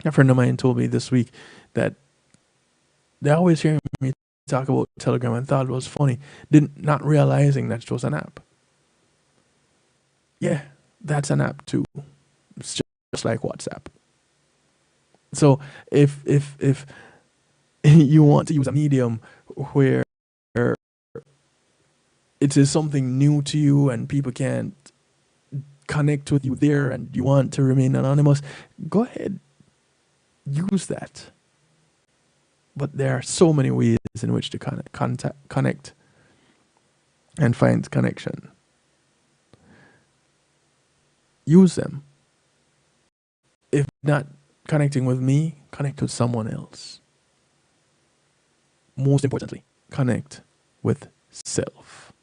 A friend of mine told me this week that they always hear me talk about Telegram and thought it was funny, not realizing that it was an app. Yeah, that's an app too. It's just like WhatsApp. So if you want to use a medium where it is something new to you and people can't connect with you there and you want to remain anonymous, go ahead. Use that. But there are so many ways in which to connect and find connection. Use them. If not connecting with me, connect with someone else. Most importantly, connect with self.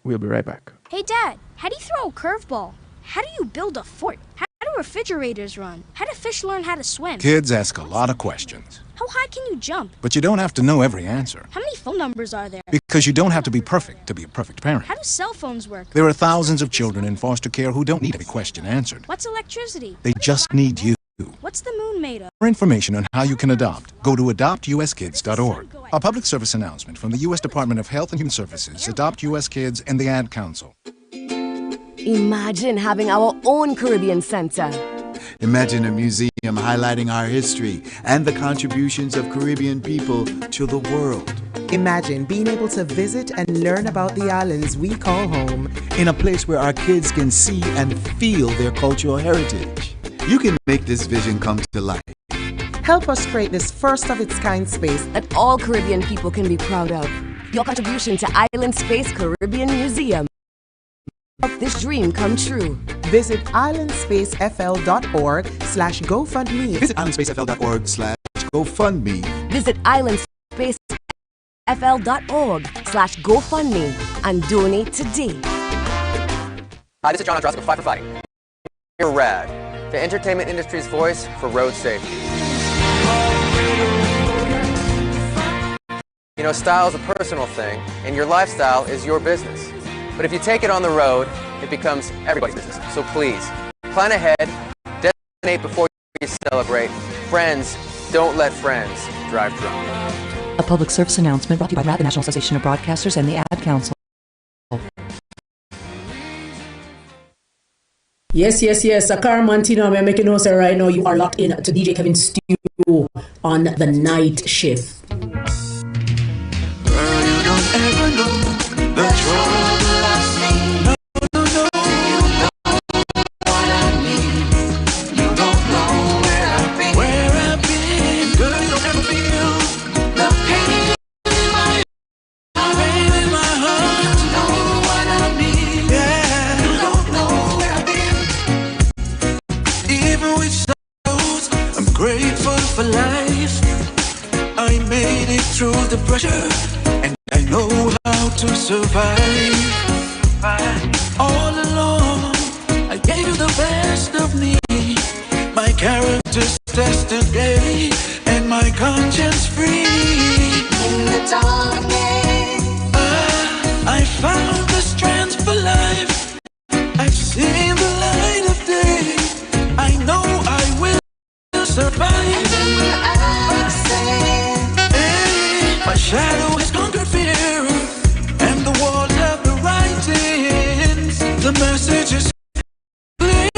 We'll be right back. Hey, Dad, how do you throw a curveball? How do you build a fort? How do refrigerators run? How do fish learn how to swim? Kids ask a lot of questions. How high can you jump? But you don't have to know every answer. How many phone numbers are there? Because you don't have to be perfect to be a perfect parent. How do cell phones work? There are thousands of children in foster care who don't need every question answered. What's electricity? They just need you. What's the moon made of? For information on how you can adopt, go to adoptuskids.org. A public service announcement from the U.S. Department of Health and Human Services, Adopt U.S. Kids, and the Ad Council. Imagine having our own Caribbean Center. Imagine a museum highlighting our history and the contributions of Caribbean people to the world. Imagine being able to visit and learn about the islands we call home. In a place where our kids can see and feel their cultural heritage. You can make this vision come to life. Help us create this first-of-its-kind space that all Caribbean people can be proud of. Your contribution to Island Space Caribbean Museum. Help this dream come true. Visit islandspacefl.org/GoFundMe. Visit islandspacefl.org/GoFundMe. Visit islandspacefl.org/GoFundMe and donate today. Hi, this is John Androsco, Fight for Fighting. You're RAD, the entertainment industry's voice for road safety. You know, style is a personal thing, and your lifestyle is your business. But if you take it on the road, it becomes everybody's business. So please, plan ahead, designate before you celebrate. Friends, don't let friends drive drunk. A public service announcement brought to you by RAD, the National Association of Broadcasters, and the Ad Council. Yes. Akar Mantino, I'm making notes right now. You are locked in to DJ Kevin's studio on the night shift. Girl, you don't ever know the trouble I've seen. No. You know what I mean. You don't know where I've been. Girl, you don't ever feel the pain in my heart. You know what I mean. Yeah. You don't know where I've been. Even with sorrows, I'm grateful for life. I made it through the pressure, and I know how to survive. All along, I gave you the best of me. My character's tested daily, and my conscience free. In the darkness, I found the strength for life. I've seen the light of day. I know I will survive. My shadow has conquered fear, and the walls have the writings. The message is clear,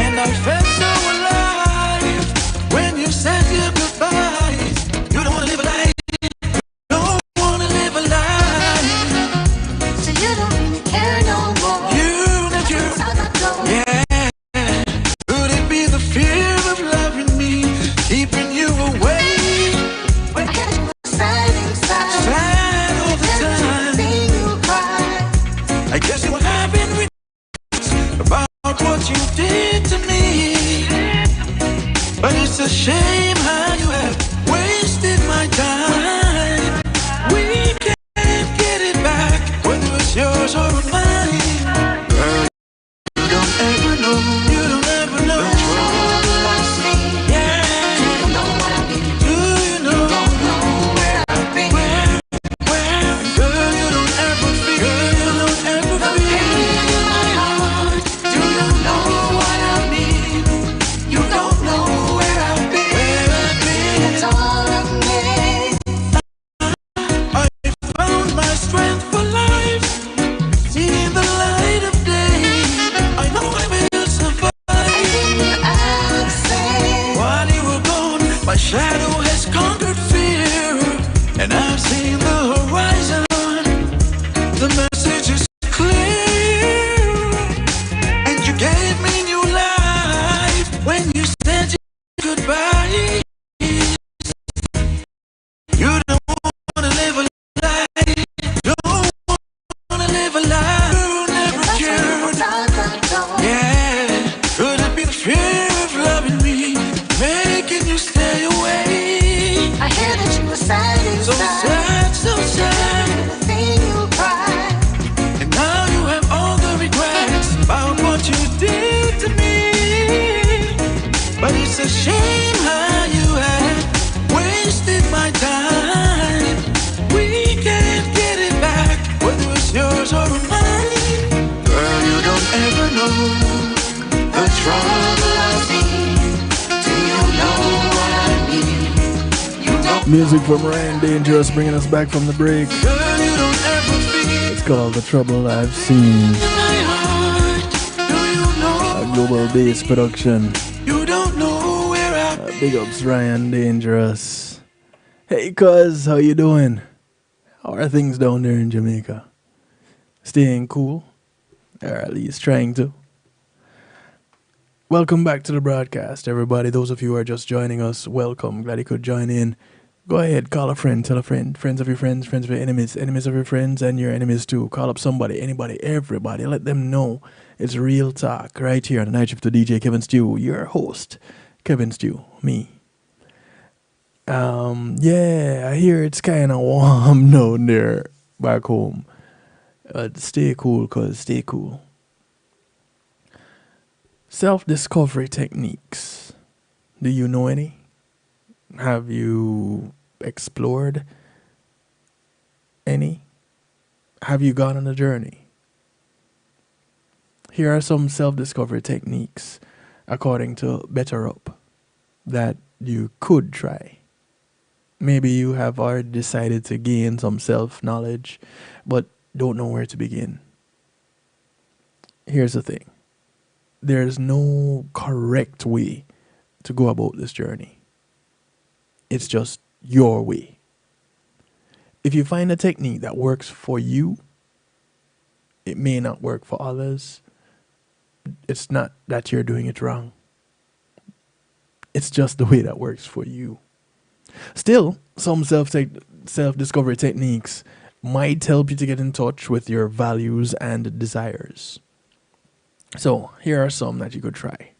and I felt so alive when you said your goodbyes. You don't wanna live a life, don't wanna live a life, so you don't really care no more. You know you, yeah. Could it be the fear of loving me, keeping you away? Sad all the time. I guess you were having regrets about what you did to me. But it's a shame how you have wasted my time. We can't get it back, whether it's yours or mine. Girl, you don't ever know. You don't ever know. The trouble I've seen. Yeah. Do you know what I mean? Do you know? You don't know where I've been. Where? Girl, you don't ever feel. Girl, you don't ever the feel. Pain in my heart. Do you know what I mean? You don't know where I've been. Where I've been. shame how you had wasted my time. We can't get it back, whether it's yours or mine. Girl, you don't ever know the trouble I've seen. Do you know what I mean? You don't. Music from Ryan Dangerous bringing us back from the break. Girl, you don't ever feel It's called The Trouble I've Seen. my heart. Do you know? A global bass production. You don't know where Big ups Ryan Dangerous. Hey cuz, how you doing? How are things down there in Jamaica? Staying cool? Or at least trying to. Welcome back to the broadcast, everybody. Those of you who are just joining us, welcome. Glad you could join in. Go ahead, call a friend, tell a friend, friends of your friends, friends of your enemies, enemies of your friends, and your enemies too. Call up somebody, anybody, everybody. Let them know it's real talk right here on the Night Shift to DJ Kevin Stew, your host, Kevin Stew, me. Yeah, I hear it's kind of warm down there back home. Stay cool, cuz stay cool. Self-discovery techniques. Do you know any? Have you explored any? Have you gone on a journey? Here are some self-discovery techniques, according to Better Up, that you could try. Maybe you have already decided to gain some self-knowledge, but don't know where to begin. Here's the thing. There's no correct way to go about this journey. It's just your way. If you find a technique that works for you, it may not work for others. It's not that you're doing it wrong. It's just the way that works for you. Still, some self-discovery techniques might help you to get in touch with your values and desires. So, here are some that you could try.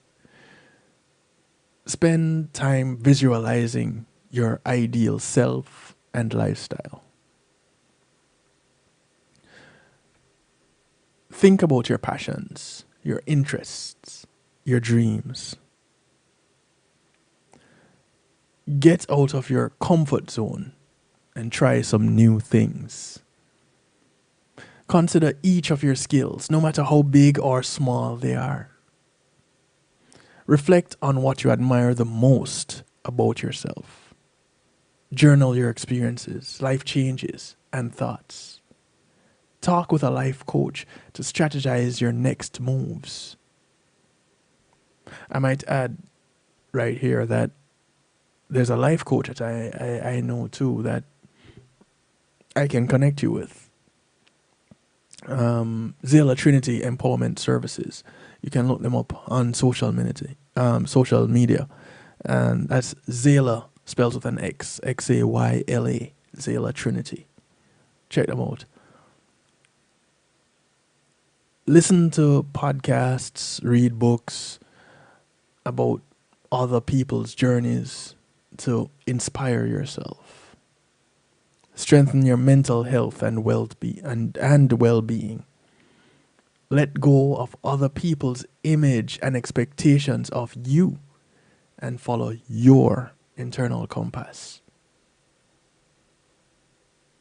Spend time visualizing your ideal self and lifestyle. Think about your passions, your interests, your dreams. Get out of your comfort zone and try some new things. Consider each of your skills, no matter how big or small they are. Reflect on what you admire the most about yourself. Journal your experiences, life changes, and thoughts. Talk with a life coach to strategize your next moves. I might add right here that there's a life coach that I know too that I can connect you with. Zela Trinity Empowerment Services. You can look them up on social media. And that's Zela, spelled with an X, Xayla, Zela Trinity. Check them out. Listen to podcasts, read books about other people's journeys to inspire yourself. Strengthen your mental health and well-being. Let go of other people's image and expectations of you and follow your internal compass.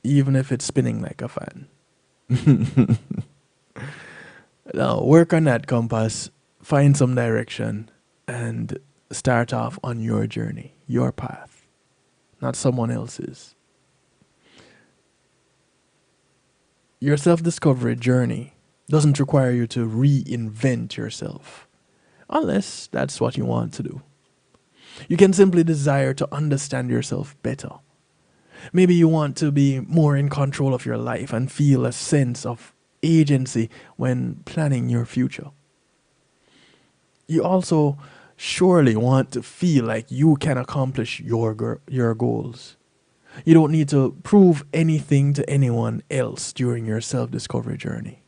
Even if it's spinning like a fan. Now, work on that compass, find some direction, and start off on your journey, your path, not someone else's. Your self-discovery journey doesn't require you to reinvent yourself, unless that's what you want to do. You can simply desire to understand yourself better. Maybe you want to be more in control of your life and feel a sense of agency when planning your future. You also surely want to feel like you can accomplish your goals. You don't need to prove anything to anyone else during your self-discovery journey.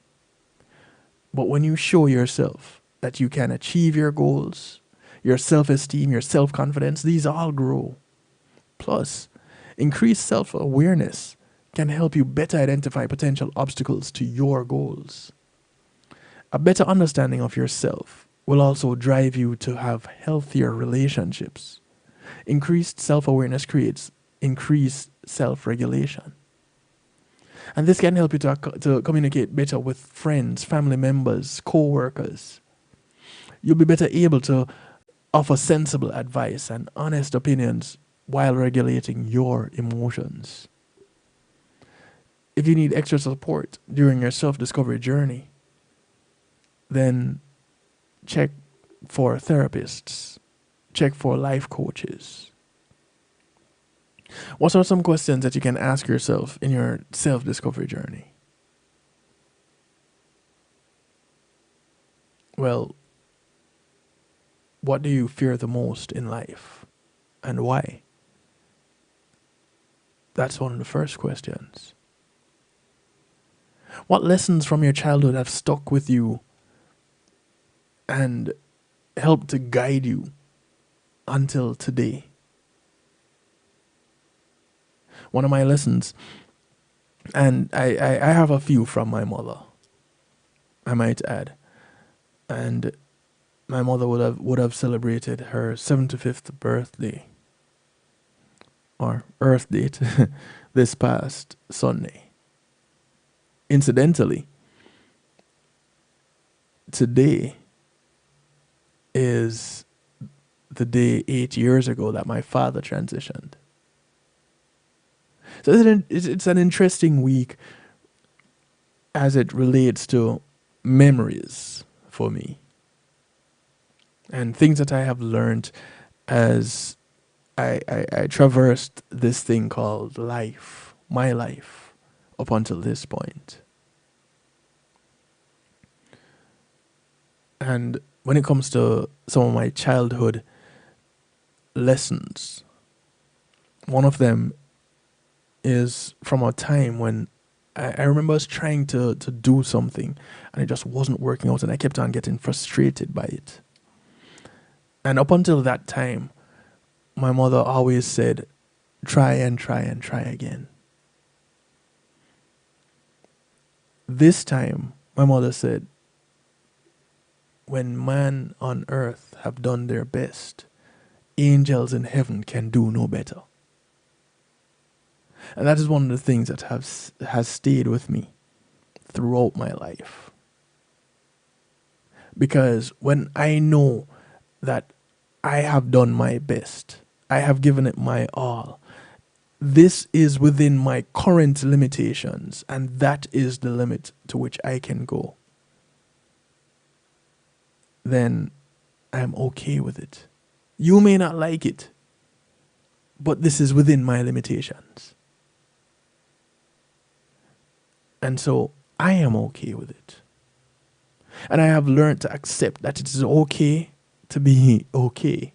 But when you show yourself that you can achieve your goals, your self-esteem, your self-confidence, these all grow. Plus, increased self-awareness can help you better identify potential obstacles to your goals. A better understanding of yourself will also drive you to have healthier relationships. Increased self-awareness creates increased self-regulation. And this can help you to communicate better with friends, family members, co-workers. You'll be better able to offer sensible advice and honest opinions while regulating your emotions. If you need extra support during your self-discovery journey, then check for therapists, check for life coaches. What are some questions that you can ask yourself in your self-discovery journey? Well, what do you fear the most in life and why? That's one of the first questions. What lessons from your childhood have stuck with you and helped to guide you until today? One of my lessons, and I have a few from my mother, I might add, and my mother would have celebrated her 75th birthday or Earth date this past Sunday. Incidentally, today is the day 8 years ago that my father transitioned. So it's an interesting week as it relates to memories for me and things that I have learned as I traversed this thing called life, my life, up until this point. And when it comes to some of my childhood lessons, one of them is from a time when I remember us trying to do something and it just wasn't working out, and I kept on getting frustrated by it. And up until that time, my mother always said, try and try and try again. This time, my mother said, when man on earth have done their best, angels in heaven can do no better. And that is one of the things that has stayed with me throughout my life. Because when I know that I have done my best, I have given it my all, this is within my current limitations, and that is the limit to which I can go, then I'm okay with it. You may not like it, but this is within my limitations. And so I am okay with it. And I have learned to accept that it is okay to be okay.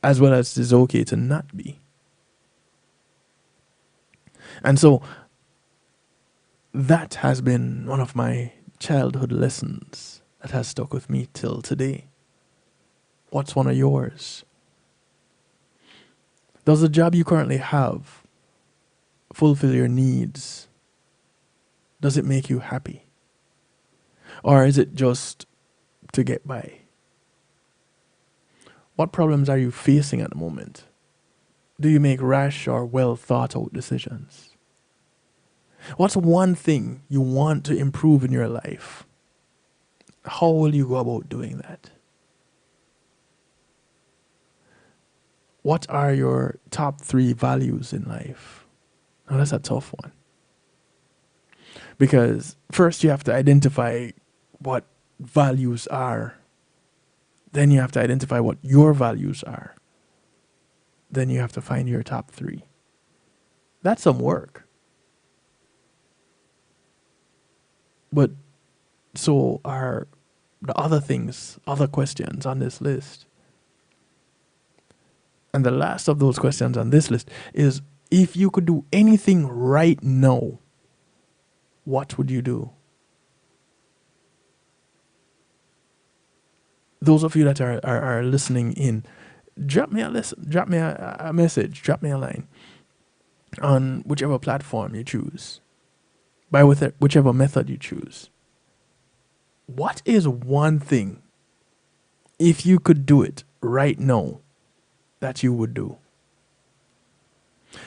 As well as it is okay to not be. And so that has been one of my childhood lessons that has stuck with me till today. What's one of yours? Does the job you currently have fulfill your needs? Does it make you happy? Or is it just to get by? What problems are you facing at the moment? Do you make rash or well thought out decisions? What's one thing you want to improve in your life? How will you go about doing that? What are your top 3 values in life? Now that's a tough one. Because first you have to identify what values are. Then you have to identify what your values are. Then you have to find your top 3. That's some work. But so are the other things, other questions on this list. And the last of those questions on this list is, if you could do anything right now, what would you do? Those of you that are listening in, drop me a message, drop me a line on whichever platform you choose, by whichever method you choose. what is one thing, if you could do it right now, that you would do?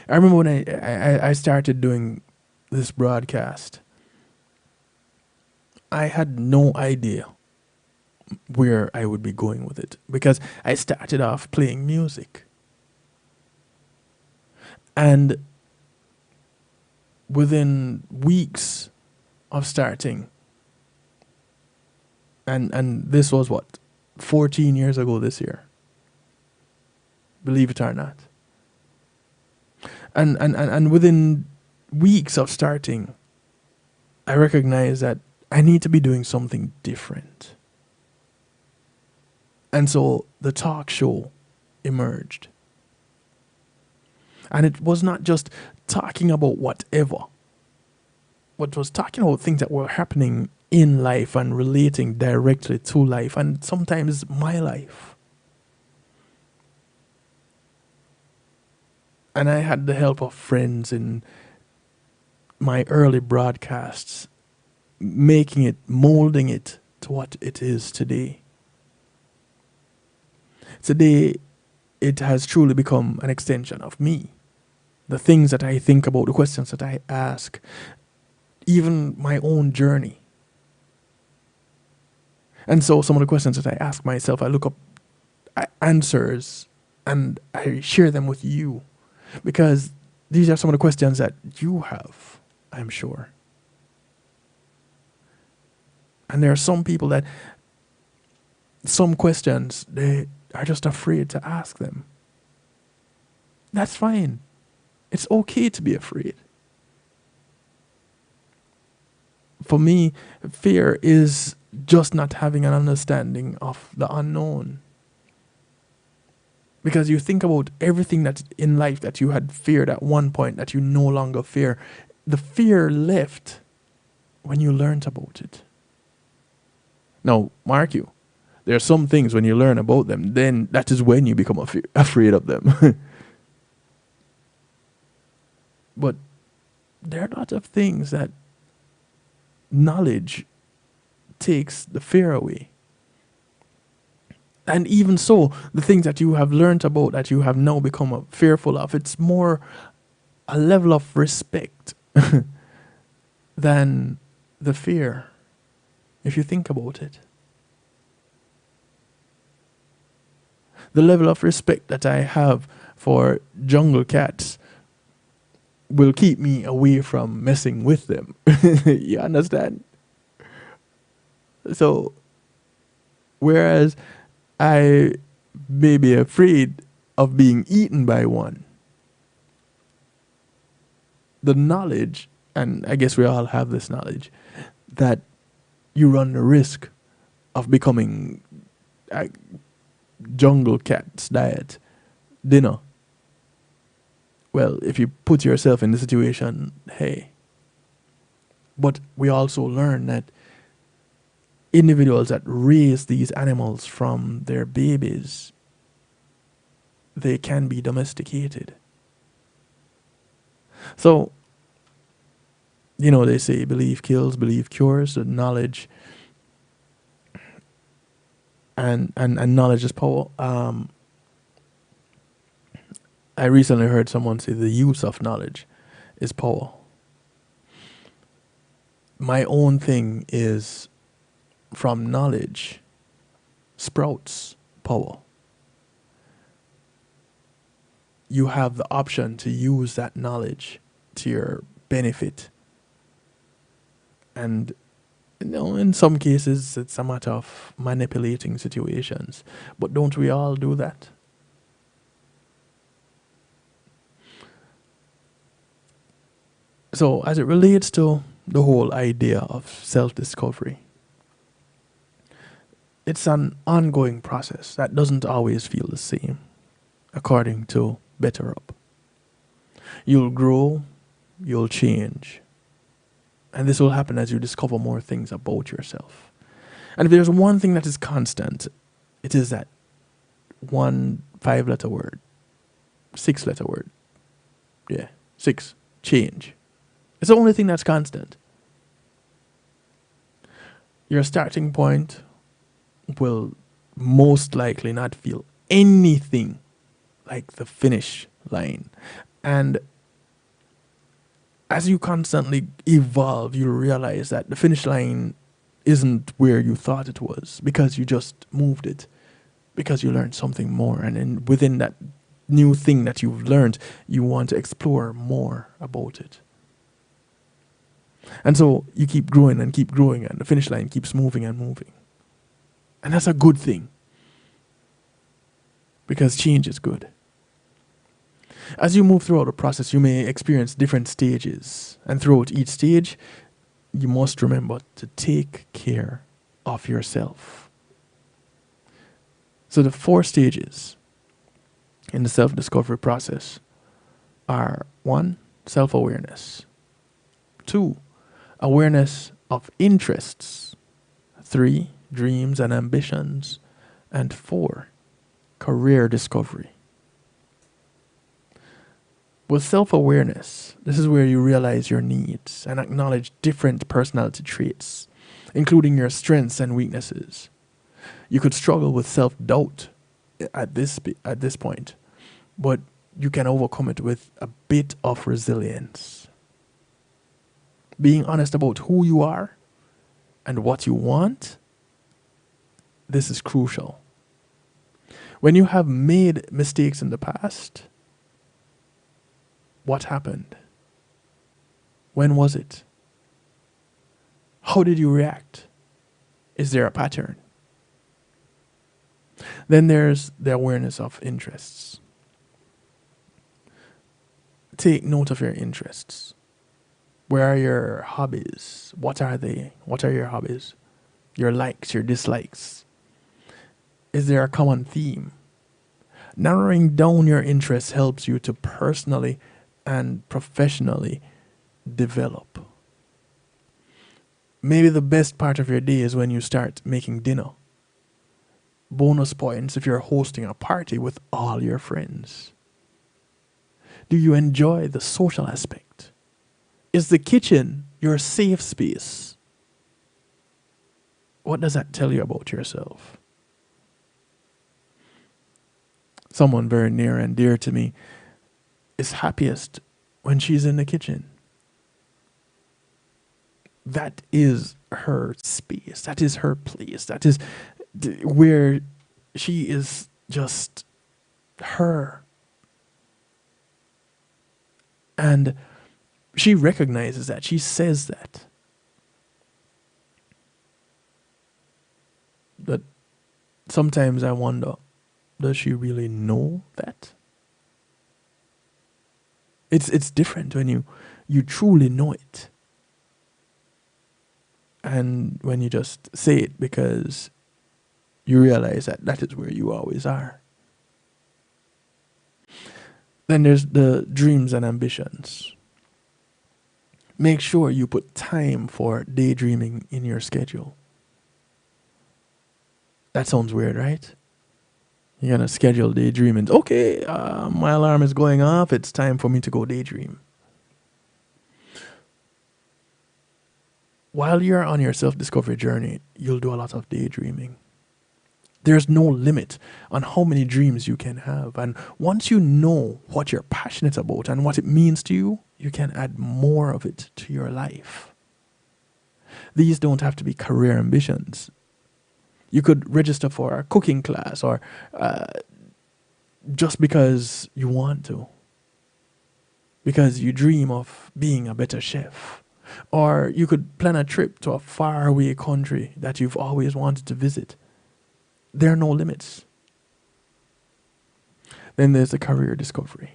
I remember when I started doing this broadcast, I had no idea where I would be going with it because I started off playing music. And within weeks of starting, and this was what, 14 years ago this year, believe it or not. And within weeks of starting, I recognized that I need to be doing something different. And so the talk show emerged. And it was not just talking about whatever, but it was talking about things that were happening in life and relating directly to life, and sometimes my life. And I had the help of friends in my early broadcasts, making it, molding it to what it is today. Today, it has truly become an extension of me. The things that I think about, the questions that I ask, even my own journey. And so some of the questions that I ask myself, I look up answers and I share them with you, because these are some of the questions that you have, I'm sure. And there are some people that some questions, they are just afraid to ask them. That's fine. It's okay to be afraid. For me, fear is just not having an understanding of the unknown. Because you think about everything that's in life that you had feared at one point that you no longer fear. The fear left when you learned about it. Now, mark you, there are some things when you learn about them, then that is when you become afraid of them. But there are a lot of things that knowledge takes the fear away. And even so, the things that you have learned about that you have now become fearful of, it's more a level of respect than the fear, if you think about it. The level of respect that I have for jungle cats will keep me away from messing with them. You understand? So, whereas I may be afraid of being eaten by one, the knowledge, and I guess we all have this knowledge, that you run the risk of becoming a jungle cat's diet dinner. Well, if you put yourself in the situation, hey. But we also learn that individuals that raise these animals from their babies, they can be domesticated. So, you know, they say belief kills, belief cures, the knowledge and knowledge is power. I recently heard someone say the use of knowledge is power. My own thing is, from knowledge sprouts power. You have the option to use that knowledge to your benefit. And, you know, in some cases, it's a matter of manipulating situations. But don't we all do that? So, as it relates to the whole idea of self-discovery, it's an ongoing process that doesn't always feel the same, according to Better Up. You'll grow, you'll change, and this will happen as you discover more things about yourself. And if there's one thing that is constant, it is that one 5-letter word, 6-letter word. Yeah, 6, change. It's the only thing that's constant. your starting point will most likely not feel anything like the finish line. And as you constantly evolve, you realize that the finish line isn't where you thought it was because you just moved it, because you learned something more. And then within that new thing that you've learned, you want to explore more about it. And so you keep growing, and the finish line keeps moving and moving. And that's a good thing, because change is good. As you move throughout the process, you may experience different stages. And throughout each stage, you must remember to take care of yourself. So the 4 stages in the self-discovery process are: 1, self-awareness; 2, awareness of interests; 3, dreams and ambitions; and 4, career discovery. With self-awareness, this is where you realize your needs and acknowledge different personality traits, including your strengths and weaknesses. You could struggle with self-doubt at this point, but you can overcome it with a bit of resilience. Being honest about who you are and what you want, this is crucial. When you have made mistakes in the past, what happened? When was it? How did you react? Is there a pattern? Then there's the awareness of interests. Take note of your interests. Where are your hobbies? What are they? What are your hobbies? Your likes, your dislikes. Is there a common theme? Narrowing down your interests helps you to personally and professionally develop. Maybe the best part of your day is when you start making dinner. Bonus points if you're hosting a party with all your friends. Do you enjoy the social aspect? Is the kitchen your safe space? What does that tell you about yourself? Someone very near and dear to me is happiest when she's in the kitchen. That is her space. That is her place. That is where she is just her. And she recognizes that. She says that. But sometimes I wonder, does she really know that? It's different when you truly know it. And when you just say it because you realize that is where you always are. Then there's the dreams and ambitions. Make sure you put time for daydreaming in your schedule. That sounds weird, right? You're going to schedule daydreaming. Okay, my alarm is going off. It's time for me to go daydream. While you're on your self-discovery journey, you'll do a lot of daydreaming. There's no limit on how many dreams you can have. And once you know what you're passionate about and what it means to you, you can add more of it to your life. These don't have to be career ambitions. You could register for a cooking class or just because you want to. Because you dream of being a better chef. Or you could plan a trip to a faraway country that you've always wanted to visit. There are no limits. Then there's the career discovery.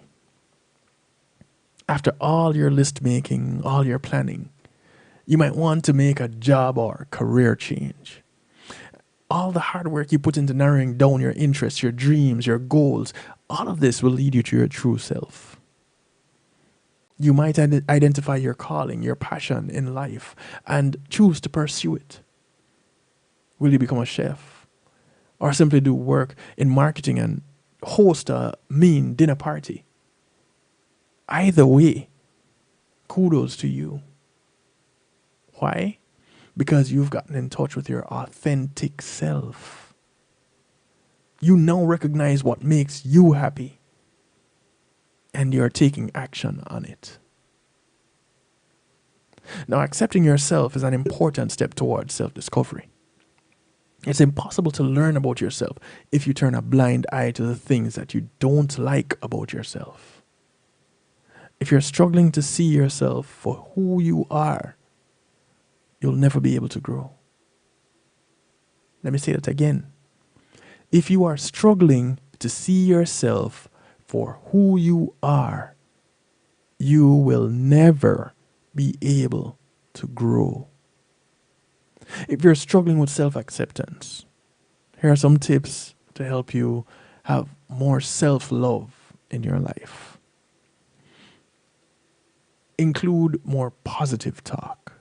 After all your list making, all your planning, you might want to make a job or career change. All the hard work you put into narrowing down your interests, your dreams, your goals, all of this will lead you to your true self. You might identify your calling, your passion in life, and choose to pursue it. Will you become a chef? Or simply do work in marketing and host a mean dinner party? Either way, kudos to you. Why? because you've gotten in touch with your authentic self. You now recognize what makes you happy, and you're taking action on it. Now, accepting yourself is an important step towards self-discovery. It's impossible to learn about yourself if you turn a blind eye to the things that you don't like about yourself. If you're struggling to see yourself for who you are, you'll never be able to grow. Let me say that again. If you are struggling to see yourself for who you are, you will never be able to grow. If you're struggling with self-acceptance, here are some tips to help you have more self-love in your life. Include more positive talk,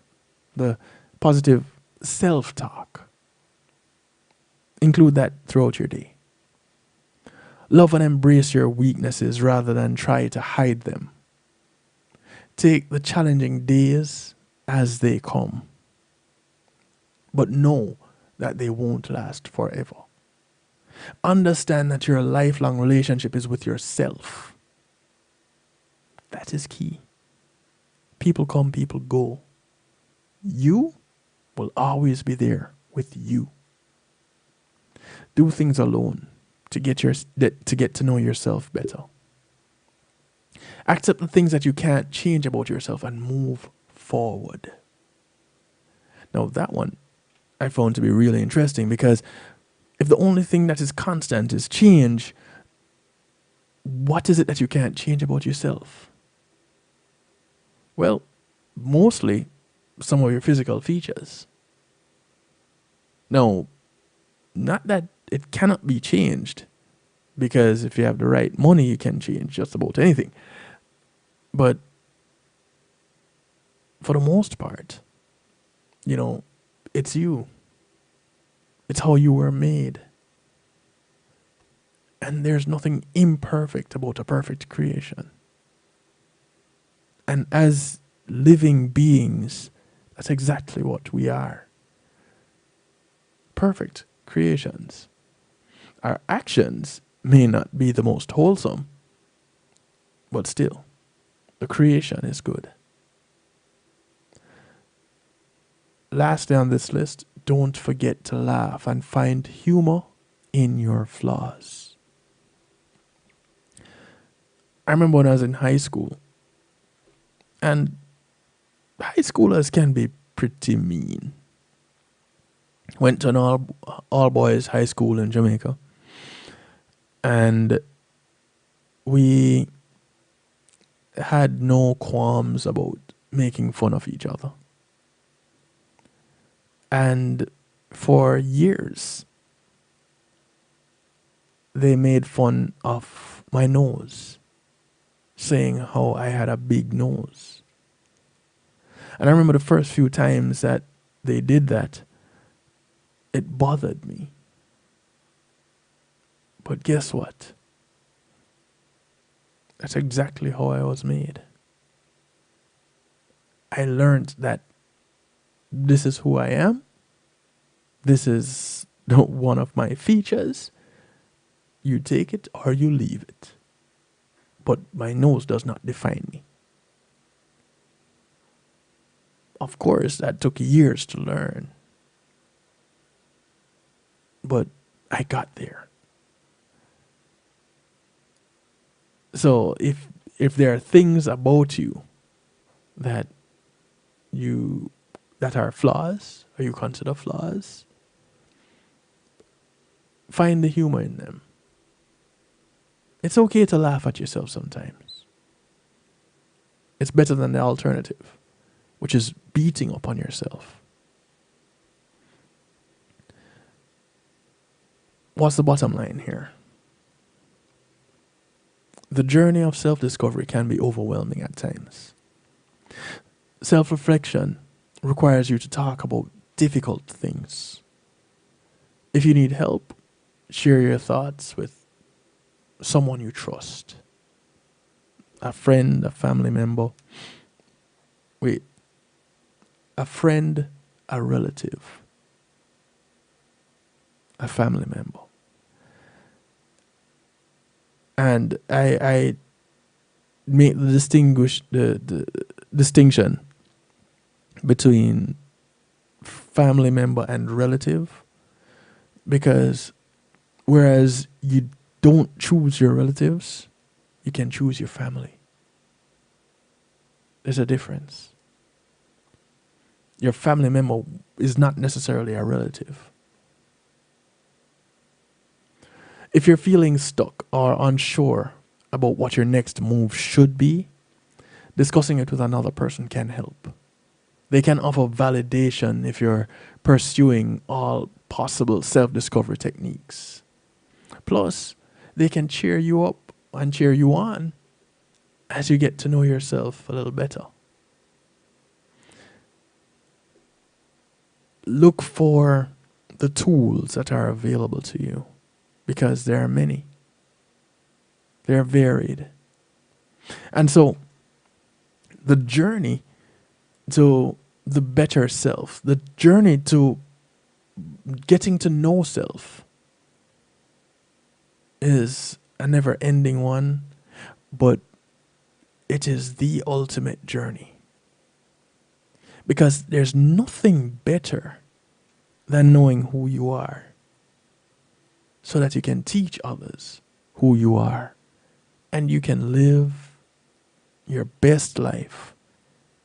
the positive self-talk. Include that throughout your day. Love and embrace your weaknesses rather than try to hide them. Take the challenging days as they come, but know that they won't last forever. Understand that your lifelong relationship is with yourself. That is key. People come, people go. You will always be there with you. Do things alone to get to know yourself better. Accept the things that you can't change about yourself and move forward. Now that one I found to be really interesting, because if the only thing that is constant is change, what is it that you can't change about yourself? Well, mostly some of your physical features. Now, not that it cannot be changed, because if you have the right money, you can change just about anything. But for the most part, it's you. It's how you were made. And there's nothing imperfect about a perfect creation. And as living beings, that's exactly what we are. Perfect creations. Our actions may not be the most wholesome, but still, the creation is good. Lastly on this list, don't forget to laugh and find humor in your flaws. I remember when I was in high school, and high schoolers can be pretty mean. Went to an all boys high school in Jamaica, and we had no qualms about making fun of each other. And for years, they made fun of my nose, saying how I had a big nose. And I remember the first few times that they did that, it bothered me. But guess what? That's exactly how I was made. I learned that this is who I am. This is one of my features. You take it or you leave it. But my nose does not define me. Of course, that took years to learn. But I got there. So if there are things about you that are flaws, or you consider flaws, find the humor in them. It's okay to laugh at yourself sometimes. It's better than the alternative, which is beating up on yourself. What's the bottom line here? The journey of self-discovery can be overwhelming at times. Self-reflection requires you to talk about difficult things. If you need help, share your thoughts with someone you trust. A friend, a family member. A friend, a relative, a family member. And I make the distinction between family member and relative, because whereas you don't choose your relatives, you can choose your family. There's a difference. Your family member is not necessarily a relative. If you're feeling stuck or unsure about what your next move should be, discussing it with another person can help. They can offer validation if you're pursuing all possible self-discovery techniques. Plus, they can cheer you up and cheer you on as you get to know yourself a little better. Look for the tools that are available to you, because there are many. They're varied. And so, the journey to the better self, the journey to getting to know self, is a never-ending one, but it is the ultimate journey. Because there's nothing better than knowing who you are, so that you can teach others who you are, and you can live your best life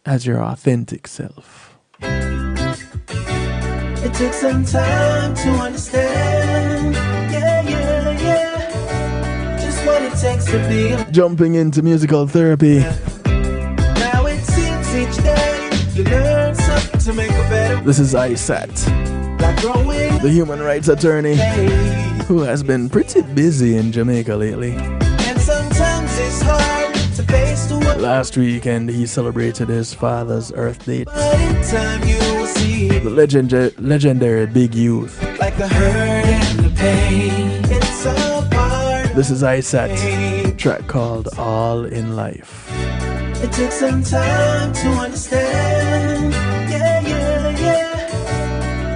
as your authentic self. It took some time to understand, just what it takes to be a... Jumping into musical therapy. Now it seems each day you learn something to make a better. This is ISAT, Like growing the human rights attorney who has been pretty busy in Jamaica lately. and sometimes it's hard to face the world. Last weekend he celebrated his father's Earth date. But in time you will see The legendary Big Youth. like the hurt and the pain. It's a part. This is ISAT, track called All in Life. It took some time to understand,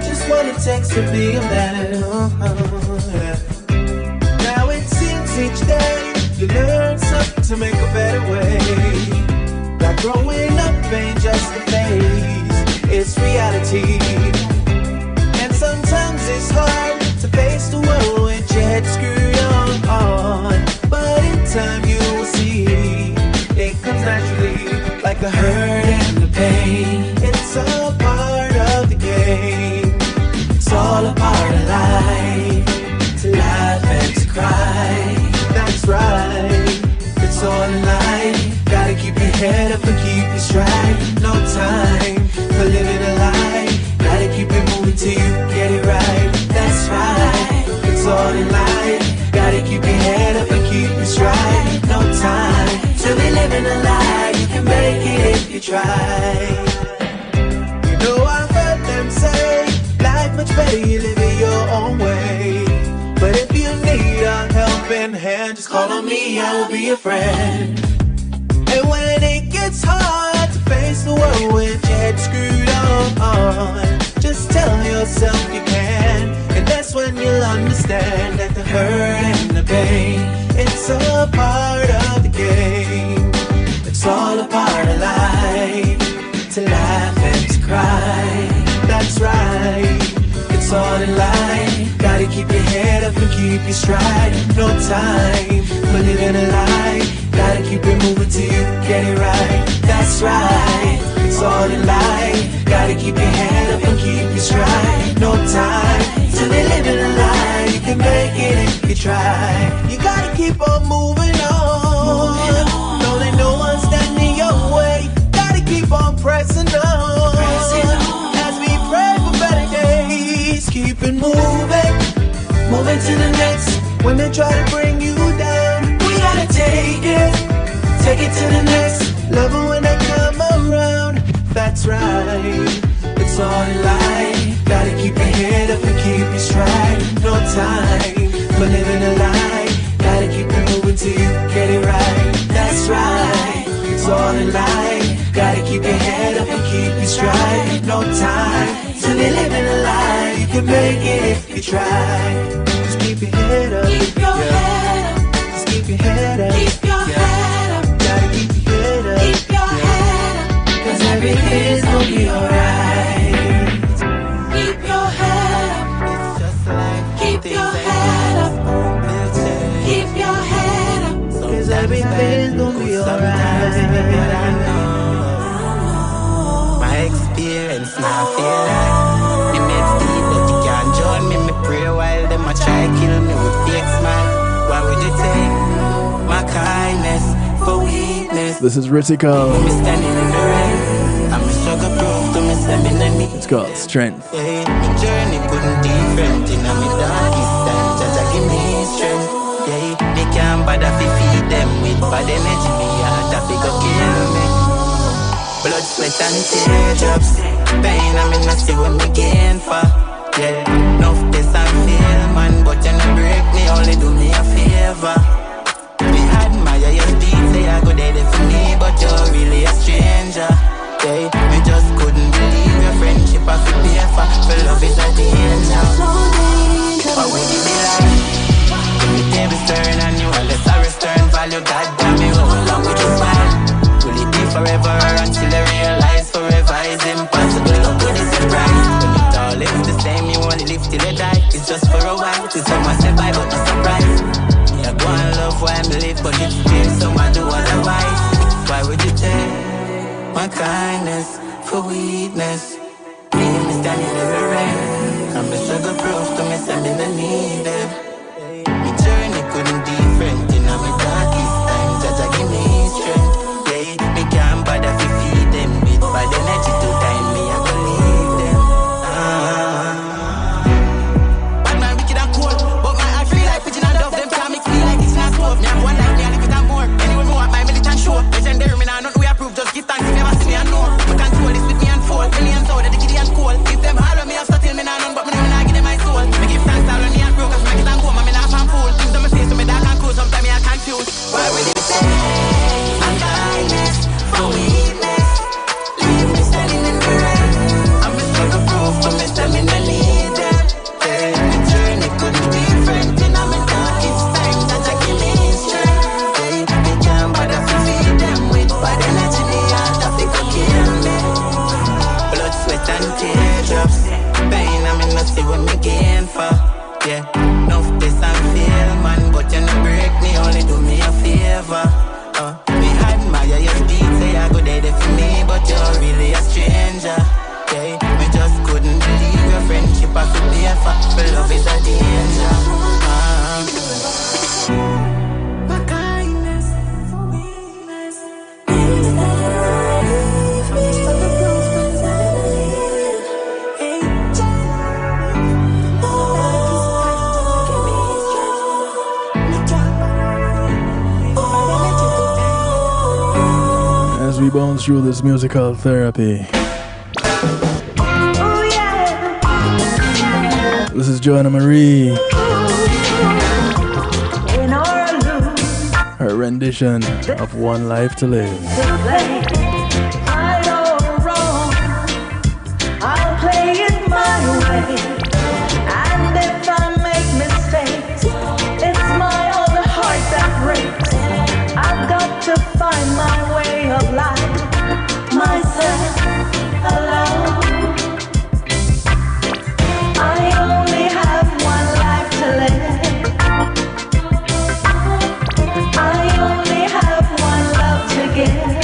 just what it takes to be a man. Now it seems each day you learn something to make a better way. Like growing up ain't just a phase, it's reality. And sometimes it's hard to face the world with your head screwed on. But in time you will see it comes naturally, like the hurt and the pain. It's all part of the game. It's all a part of life, to laugh and to cry. That's right, it's all in life. Gotta keep your head up and keep it straight. No time for living a lie. Gotta keep it moving till you get it right. That's right, it's all in life. Gotta keep your head up and keep it straight. No time to be living a lie. You can make it if you try. You know I've heard them say life much better you live it your own way. But if you need a helping hand, just call on me, I will be your friend. And when it gets hard to face the world with your head screwed on, just tell yourself you can. And that's when you'll understand that the hurt and the pain, it's a part of the game. It's all a part of life, to laugh and to cry. That's right, it's all in life. Gotta keep your head up and keep your stride. No time for living a lie. Gotta keep it moving till you get it right. That's right, it's all in life. Gotta keep your head up and keep your stride. No time to be living a lie. You can make it if you try. You gotta keep on moving on. Know that no one's standing your way. Gotta keep on pressing on. As we pray for better days, keep it moving, moving to the next. When they try to bring you down, we gotta take it to the next level when they come around. That's right, it's all in life. Gotta keep your head up and keep your stride. No time for living a lie. Gotta keep it moving till you get it right. That's right, it's all in life. Gotta keep your head up and keep your stride. No time it if you try. Just keep your head up. Keep your head up. Just keep your head up. Keep your head up. Gotta keep your head up. Keep your head up. 'Cause everything's gonna be alright. Keep your head up. It's just like keep your head up. Keep your head up. 'Cause everything's gonna be alright. My experience now feel like the meds deep, but you can't join me. Me pray while them a try kill me with fake smile. Why would you take my kindness for weakness? This is Ritical. Me standing in the rain, I'm a struggle proof to me standing in the need. It's called Strength. Hey, my journey couldn't different in my darkest time. Just give me strength. Yeah, they can't bother to feed them with bad energy. Me heart that they go kill me. Blood, sweat and teardrops. Pain, I mean, I see what me gain for. Yeah, enough this and feel, man. But you no break me, only do me a favor. Me admire your deeds, say I go there for me, but you're really a stranger. Yeah, me just couldn't believe your friendship I feel pay for love is a danger. But would it be like the tables turn and you all the sorrows turn? Value, goddamn me, roll along with your smile. Will it be forever or until I realize forever is impossible? How good is the price? When it all is the same, you only live till you die. It's just for a while, till someone say bye, but no surprise. Yeah, go and love why I live, but it's clear someone do otherwise. Why would you take my kindness for weakness? Leave me standing in the rain. I'm a struggle proof to me, say me no need them. My journey couldn't different in my darkest time. Just give me strength. Me can't bother to feed them with bad energy to time me, I go leave them. Bad man wicked and cold, but my heart feel like pigeon and dove. Them can't mix me like it's not stove. Me have one like me, I live it and more. Anyway, me want my militant show. Legendary, me now not we approve, just give thanks if you never see me and know. We control this with me and fold. Millions out of the kitty and cold. If them hard on me, I've still me now none, but me never give them my soul. Me give thanks all on me and broke, cause me get and go, man, me not fan fool. Things on my face, so me dark and cool, sometimes me I confuse. Why would you say my kindness for weakness? Leave me standing in the rain. I'm a struggle proof, but me tell me no need them. Hey, my journey couldn't be different in my darkest time. That I give me strength. Hey, me can't bother to feed them with bad energy. Me heart that they could kill me. Blood, sweat and teardrops. Pain, I mean, I see what me gain for. Yeah, enough this and feel, man, but you no break me, only do me a favor. Me admire your deeds, say I go there for me, but you're really a stranger. Yeah, me just couldn't believe your friendship I feel pay for love is a danger. My kindness for weakness. As we bounce through this musical therapy. This is Joanna Marie. Her rendition of One Life to Live. I'll play it my way. And if I make mistakes, it's my own heart that breaks. I've got to find my way of life, myself alone. I only have one life to live. I only have one love to give.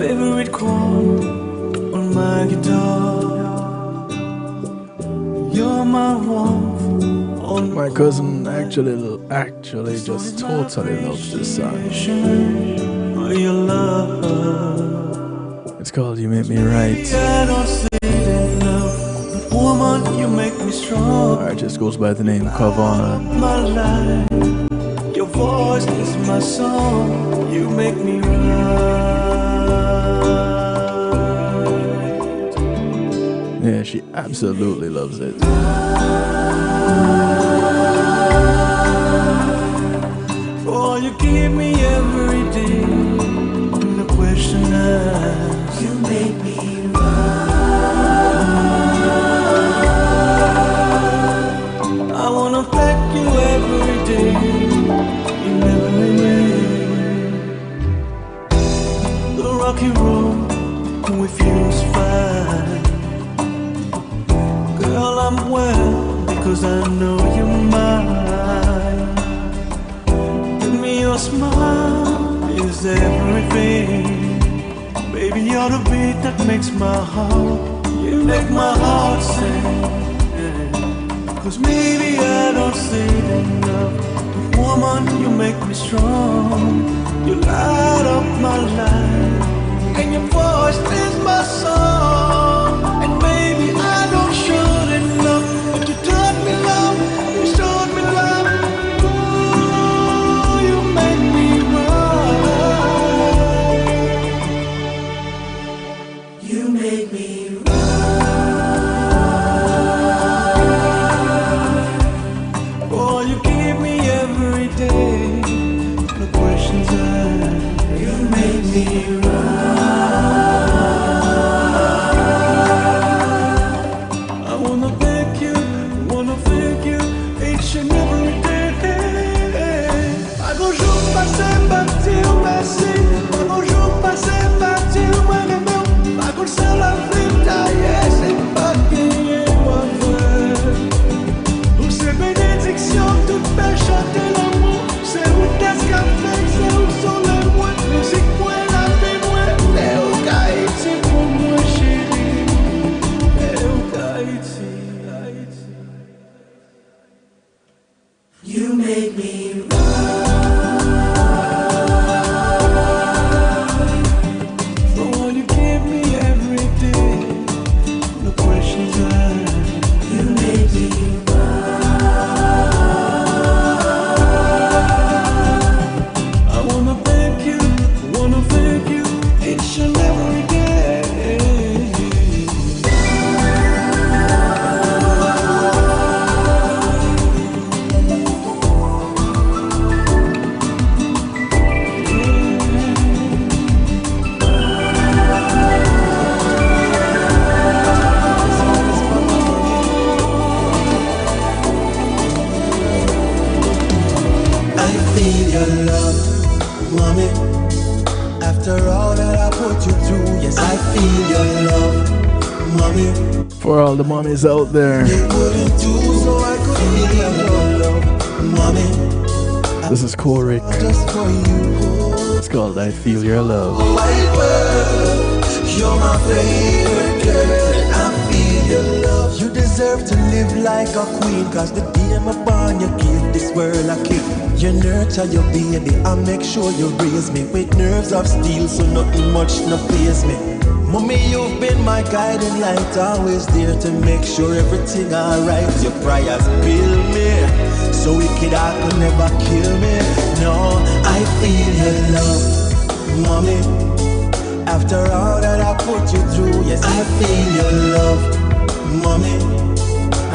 favorite chord on my guitar. You're my warmth on my cousin actually just totally loves this song. your love. It's called You Make Me Right. I don't say that love, but woman, you make me strong. Artist goes by the name Kavana. My life, your voice is my song. You make me right. Yeah, she absolutely loves it. For you give me every day. No question asked. You make me right. I wanna thank you every day. In every way. The rocky road we feels fine. Girl, I'm well because I know you're mine. Give me your smile is everything. Baby, you're the beat that makes my heart. You make my heart sing. Cause maybe I don't say it enough. But woman, you make me strong. You light up my life. And your voice is my song. And maybe I don't show it enough. But you taught me love. You showed me love. Ooh, you make me right. You make me right. Oh, you give me every day. No questions asked. You make me right. I wanna thank you each and every day. Pas qu'un jour passé, partir, merci. Pas qu'un jour passé, partir, moi les mots. Pas qu'un seul afflux, taillé, c'est pas gagné, moi vrai. Pour ces bénédictions, toutes belles chanter l'amour. C'est où qu'est-ce qu'a fait, c'est où sont les mots. Musique, moi, la vie, moi. Et où Haïti pour moi, chérie. Et où Haïti. You make me right. For all you give me every day. No questions asked. You make me right. I wanna thank you each and every day. I feel your love, mommy. After all that I put you through, yes, I feel your love, mommy. For all the mommies out there, You wouldn't do so I could feel your love, mommy. this is Korik. Just for you, It's called I Feel Your Love. white world, you're my favorite girl. I feel your love. You deserve to live like a queen, cause the day I'm born, you give this world a kick. You nurture your baby and make sure you raise me with nerves of steel, so nothing much no faze me. Mommy, you've been my guiding light, always there to make sure everything alright. Your prayers build me, so wicked I could never kill me. No, I feel your love, mommy. After all that I put you through, yes, I feel your love, mommy.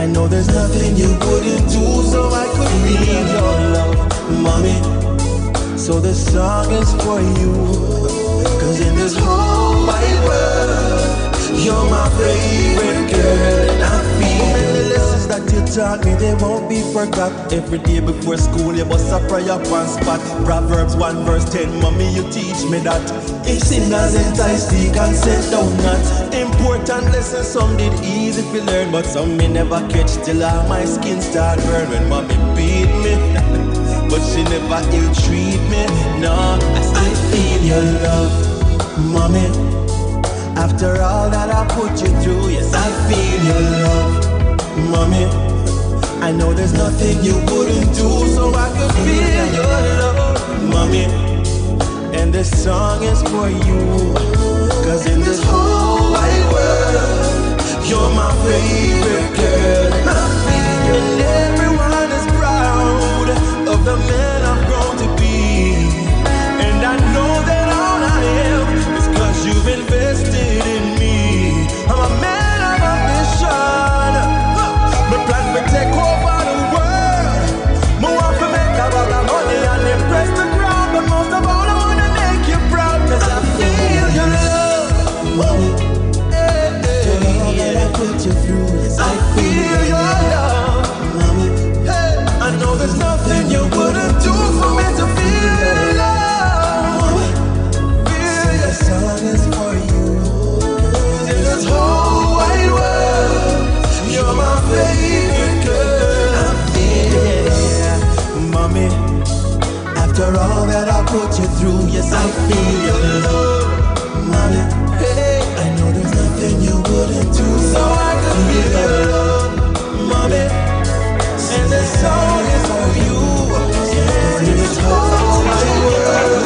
I know there's nothing you couldn't do, so I could need your love, mommy. So this song is for you, cause in this whole wide world, you're my favorite girl. And I feel the lessons that you taught me, they won't be forgot. Every day before school, you must a prayer up on spot. Proverbs 1 verse 10, mommy, you teach me that. If sinners entice, they can send down not. Important lessons, some did easy to learn, but some me never catch till all my skin start burn. When mommy beat me, but she never ill treat me. No, I feel your love, Mommy, after all that I put you through, yes, I feel your love. Mommy, I know there's nothing you wouldn't do, so I could feel your love. Mommy, and this song is for you, 'cause in this whole wide world, you're my favorite girl. And everyone is proud of the man I've grown to be. And I know that all I am is 'cause you've invested in me. I'm a man of ambition. My plan to take over the world. I want to make a lot of money and impress the crowd. But most of all, I want to make you proud, 'cause I feel your love. I put you through, yes, I feel your love. Hey, I know there's nothing you wouldn't do for me to feel your love. Feel your song is for you. In this whole wide world, you're my favorite girl. I feel it, mommy. After all that I put you through, yes, I feel your love, mommy. Hey, I know there's nothing you wouldn't do, so I can feel your love, mommy. And this song is for you. In this whole wide world,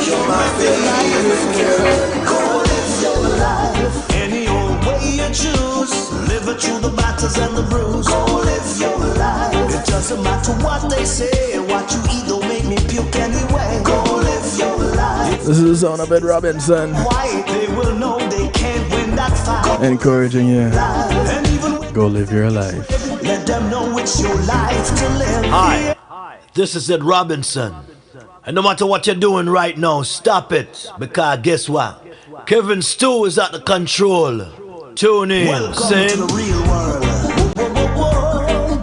you're my favorite girl. Go live your life any old way you choose. Live it through the battles and the bruise. Go live your life. It doesn't matter what they say. What you eat don't make me puke anyway. Go live your life. This is the sound of Ed Robinson. Why they will know they can't win that fight. Encouraging you. And even Go live your life. let them know it's your life to live. Hi, this is Ed Robinson. And no matter what you're doing right now, stop it. Because guess what? Kevin Stew is at the control. Tune in. Welcome Sing. to the real world.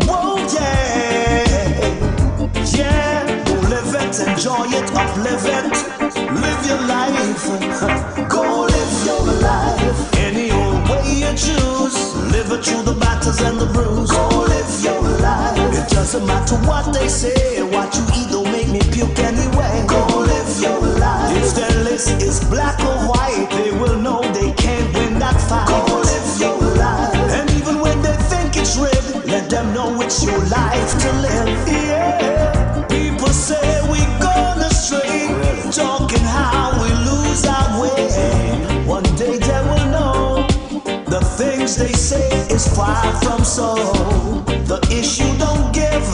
Whoa, yeah. Go live it, enjoy it, uplive it. Live your life. Go live your life. Any old way you choose. Live it through the battles and the bruise. Go live your life. It doesn't matter what they say. What you eat don't make me puke anyway. Go live your life. If their list is black or white, they will know they can't win that fight. Go live your life. And even when they think it's red, let them know it's your life to live. Yeah. People say we gone astray, talking how we lose our way. One day they will know the things they say is far from so. The issue don't give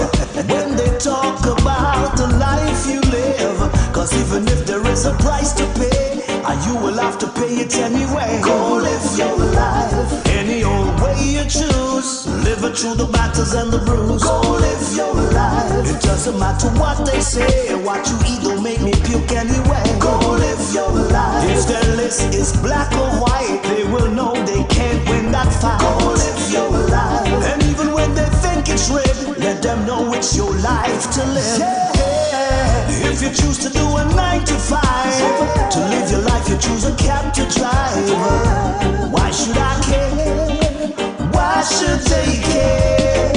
when they talk about the life you live. 'Cause even if there is a price to pay, you will have to pay it anyway. Go live your life any old way you choose. Live it through the battles and the bruise. Go live your life. It doesn't matter what they say. What you eat don't make me puke anyway. Go live your life. If their list is black or white, they will know they can't win that fight. Go live your life. And even when they think it's red, let them know it's your life to live. Yeah. If you choose to do a 9 to 5, to live your life you choose a cab to drive. Why should I care? Why should they care?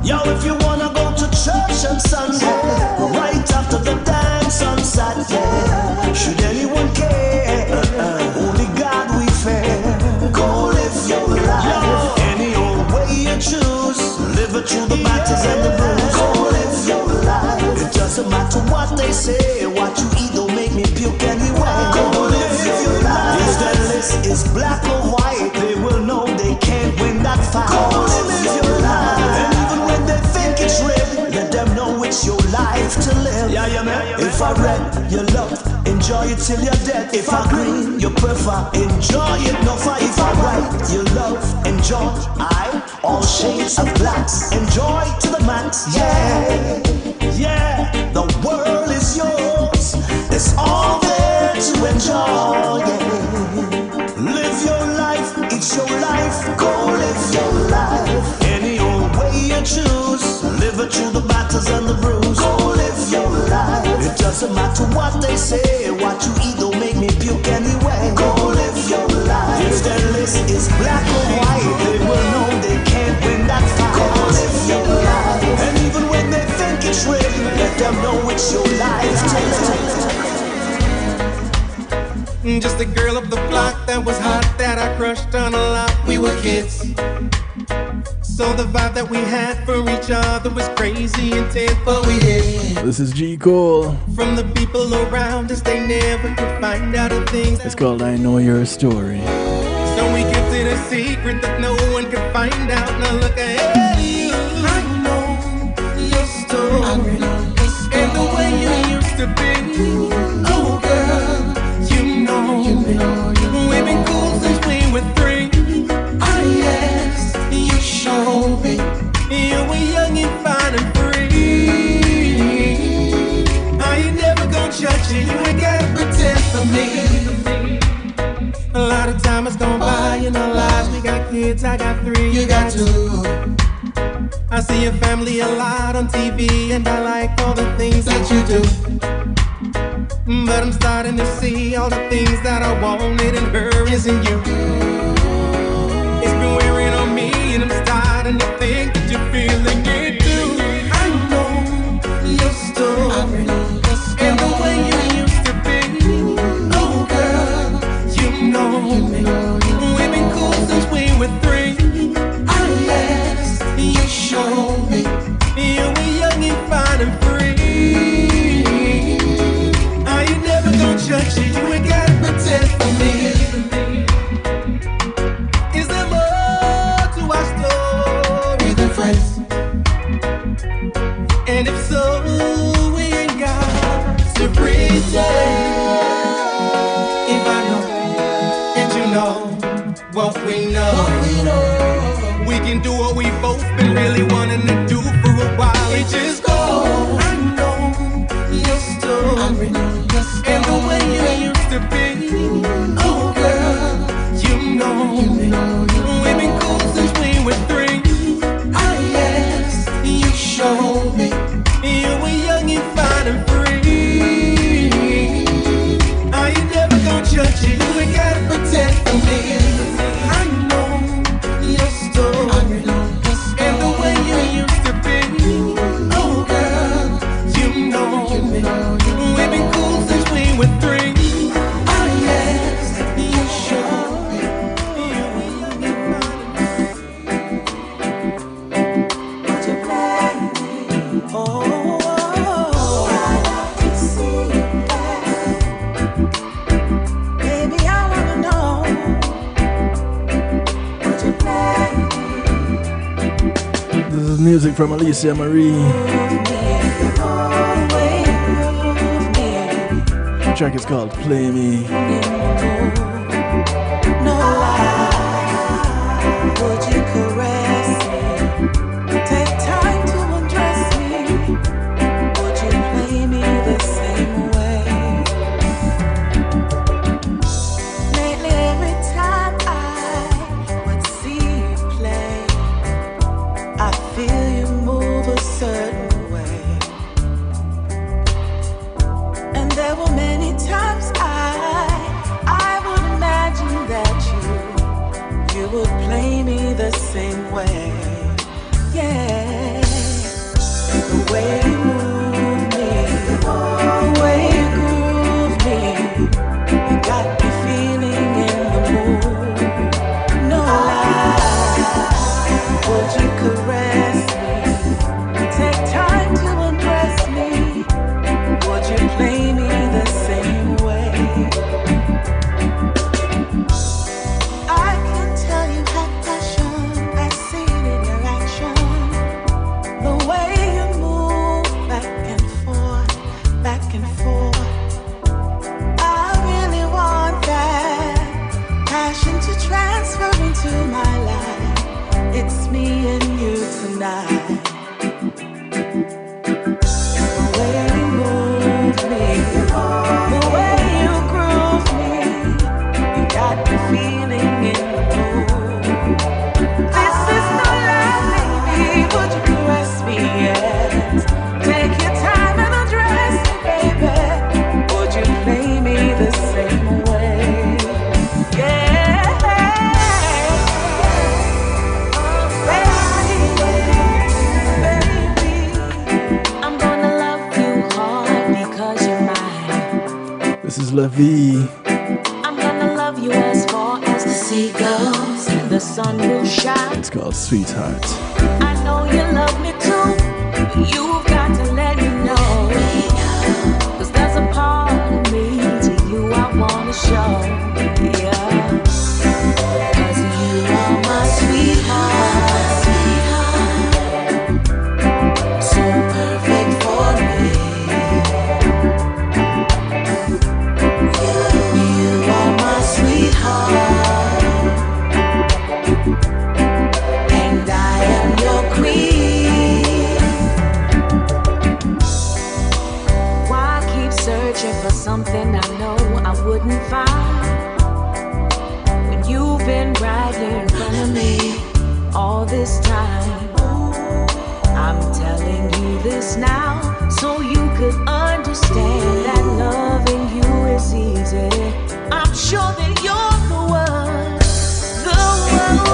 Yo, if you wanna go to church on Sunday, right after the dance on Saturday, should anyone care? Only God we fear. Go live your life. Yo, any old way you choose. Live it through the battles and the bruise. Go live your life. It doesn't matter what they say. What you eat don't make me puke anyway. Go live your life. If their list is black or white, they will know they can't win that fight. Go live your life. And even when they think it's red, let them know it's your life to live. Yeah, man. If I red, you love, enjoy it till you're dead. If I green, you prefer, enjoy it. No fight. If I white, you love, enjoy. All shades of blacks, enjoy to the max. Yeah, the world is yours. It's all there to enjoy. Live your life, it's your life. Go live your life. Any old way you choose. Live it through the battles and the bruise. Go live your life. It doesn't matter what they say. What you eat don't make me puke anyway. Go live your life. If their list is black or white, they will know they can't win that fight. Go live your life. And even when they think it's red, let them know it's your life to live. Just a girl up the block that was hot, that I crushed on a lot. We were kids, so the vibe that we had for each other was crazy intense, but we hid. This is G. Cole. From the people around us, they never could find out the things. It's called I Know Your Story. So we kept it a secret that no one could find out. Now look at you. I know your story and the way you used to be. Oh girl, you know we've been cool since we were 3. Ah yes, you showed me you were young and fine and free. I ain't never gonna judge you. You ain't gotta pretend for me. A lot of time has gone by in our lives. We got kids, I got 3, you got 2. I see your family a lot on TV, and I like all the things that you do. But I'm starting to see all the things that I wanted in her isn't you. It's been wearing on me, and I'm starting to think that you're feeling it too. I know your story and the way you used to be. Oh girl, you know we've been cool since we were 3. Ah yes, you showed me you were young and fine and free. I ain't never gonna judge you. You ain't gotta pretend for me. Is there more to our story than friends? And if so, we ain't got to pretend. If I know and you know what we know, we can do what we both been really wanting to do for a while. It just go. I know your story and the way you used to be. Oh girl, you know we've been cool since we were 3. Ah yes, you showed me you were young and fine and free. I ain't never gonna judge you. You ain't gotta pretend for me. I know your story and the way you used to be. Oh girl, you know we've been cool since we were 3. Ah yes, you showed me you were young and fine and free. But you play me. Oh, I like to see you play. Baby, I wanna know. Would you play me? This is music from Alicia Marie. The track is called Play Me. No lie, would you caress me? Take time to undress me. Would you play me the same way? Lately, every time I would see you play, I feel you move a certain way. And there were many times I would imagine that you would play me the same way. Yeah, the way you move me, the way you groove me, you got me feeling in the mood. No lie, would you caress me? Take time to undress me. Would you play me the same way? I can tell you have passion. I see it in your action. The way you move back and forth, back and forth. I really want that passion to transfer into my life. It's me and you tonight. The way you move me, the way you groove me, you got me feeling in the mood. This is no lie, baby. Would you caress me? Yes. Take your time and undress me, baby. Would you play me the same way? Yeah. Baby, seagulls, the sun will shine. It's called Sweetheart. I know you love me too. You've got to let me know. 'Cause there's a part of me to you I wanna show. Yeah. 'Cause you are my sweetheart. So perfect for me. You are my sweetheart. And I am your queen. Why keep searching for something I know I wouldn't find? When you've been right here in front of me all this time. I'm telling you this now so you could understand that loving you is easy. I'm sure that you're the one, the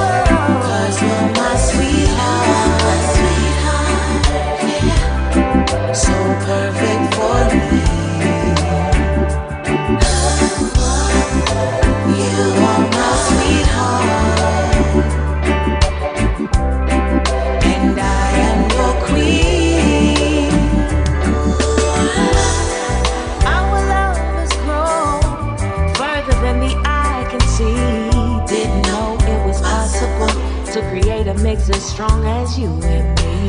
one. 'Cause you're my sweetheart, yeah. So perfect for me. You are my sweetheart. And I am your queen. Our love has grown further than the eye can see. Didn't know it was possible to create a mix as strong as you and me.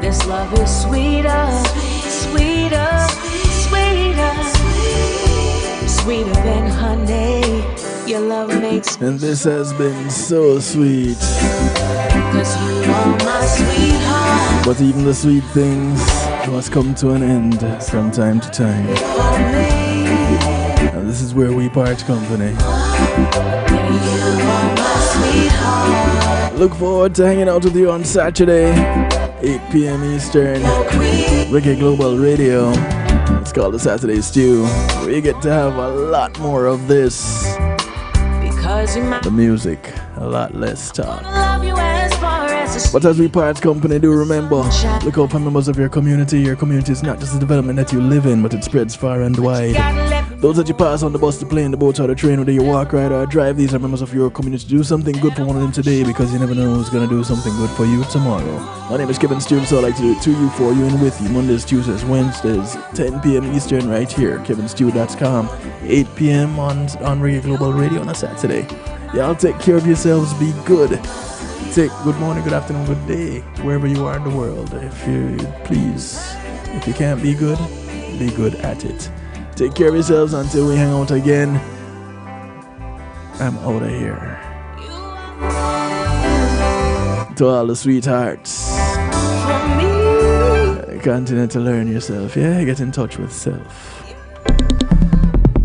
This love is sweeter, sweeter, sweeter, sweeter than honey. Your love makes me. And this has been so sweet. 'Cause you are my sweetheart. But even the sweet things must come to an end from time to time. And this is where we part company. You are my sweetheart. Look forward to hanging out with you on Saturday, 8 p.m. Eastern, Reggae Global Radio. It's called the Saturday Stew. We get to have a lot more of this. Because you're my The music, a lot less talk. love you as far as But as we part company, do remember, look out for members of your community. Your community is not just a development that you live in, but it spreads far and wide. Those that you pass on the bus, the plane, the boat, or the train, whether you walk, ride, or drive, these are members of your community. Do something good for one of them today, because you never know who's going to do something good for you tomorrow. My name is Kevin Stew, so I like to do it to you, for you, and with you. Mondays, Tuesdays, Wednesdays, 10 p.m. Eastern, right here, kevinstew.com. 8 p.m. on Reggae Global Radio on a Saturday. Y'all take care of yourselves. Be good. Take good morning, good afternoon, good day, wherever you are in the world. If you please, if you can't be good at it. Take care of yourselves until we hang out again. I'm out of here. To all the sweethearts, continue to learn yourself. Yeah, get in touch with self.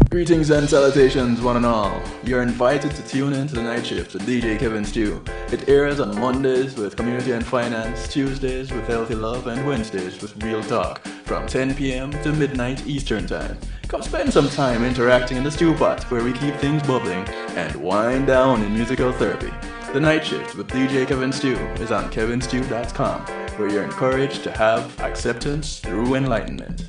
Greetings and salutations, one and all. You're invited to tune in to the Night Shift with DJ Kevin Stew. It airs on Mondays with Community and Finance, Tuesdays with Healthy Love, and Wednesdays with Real Talk from 10 p.m. to midnight Eastern Time. Come spend some time interacting in the stew pot where we keep things bubbling and wind down in musical therapy. The Night Shift with DJ Kevin Stew is on kevinstew.com, where you're encouraged to have acceptance through enlightenment.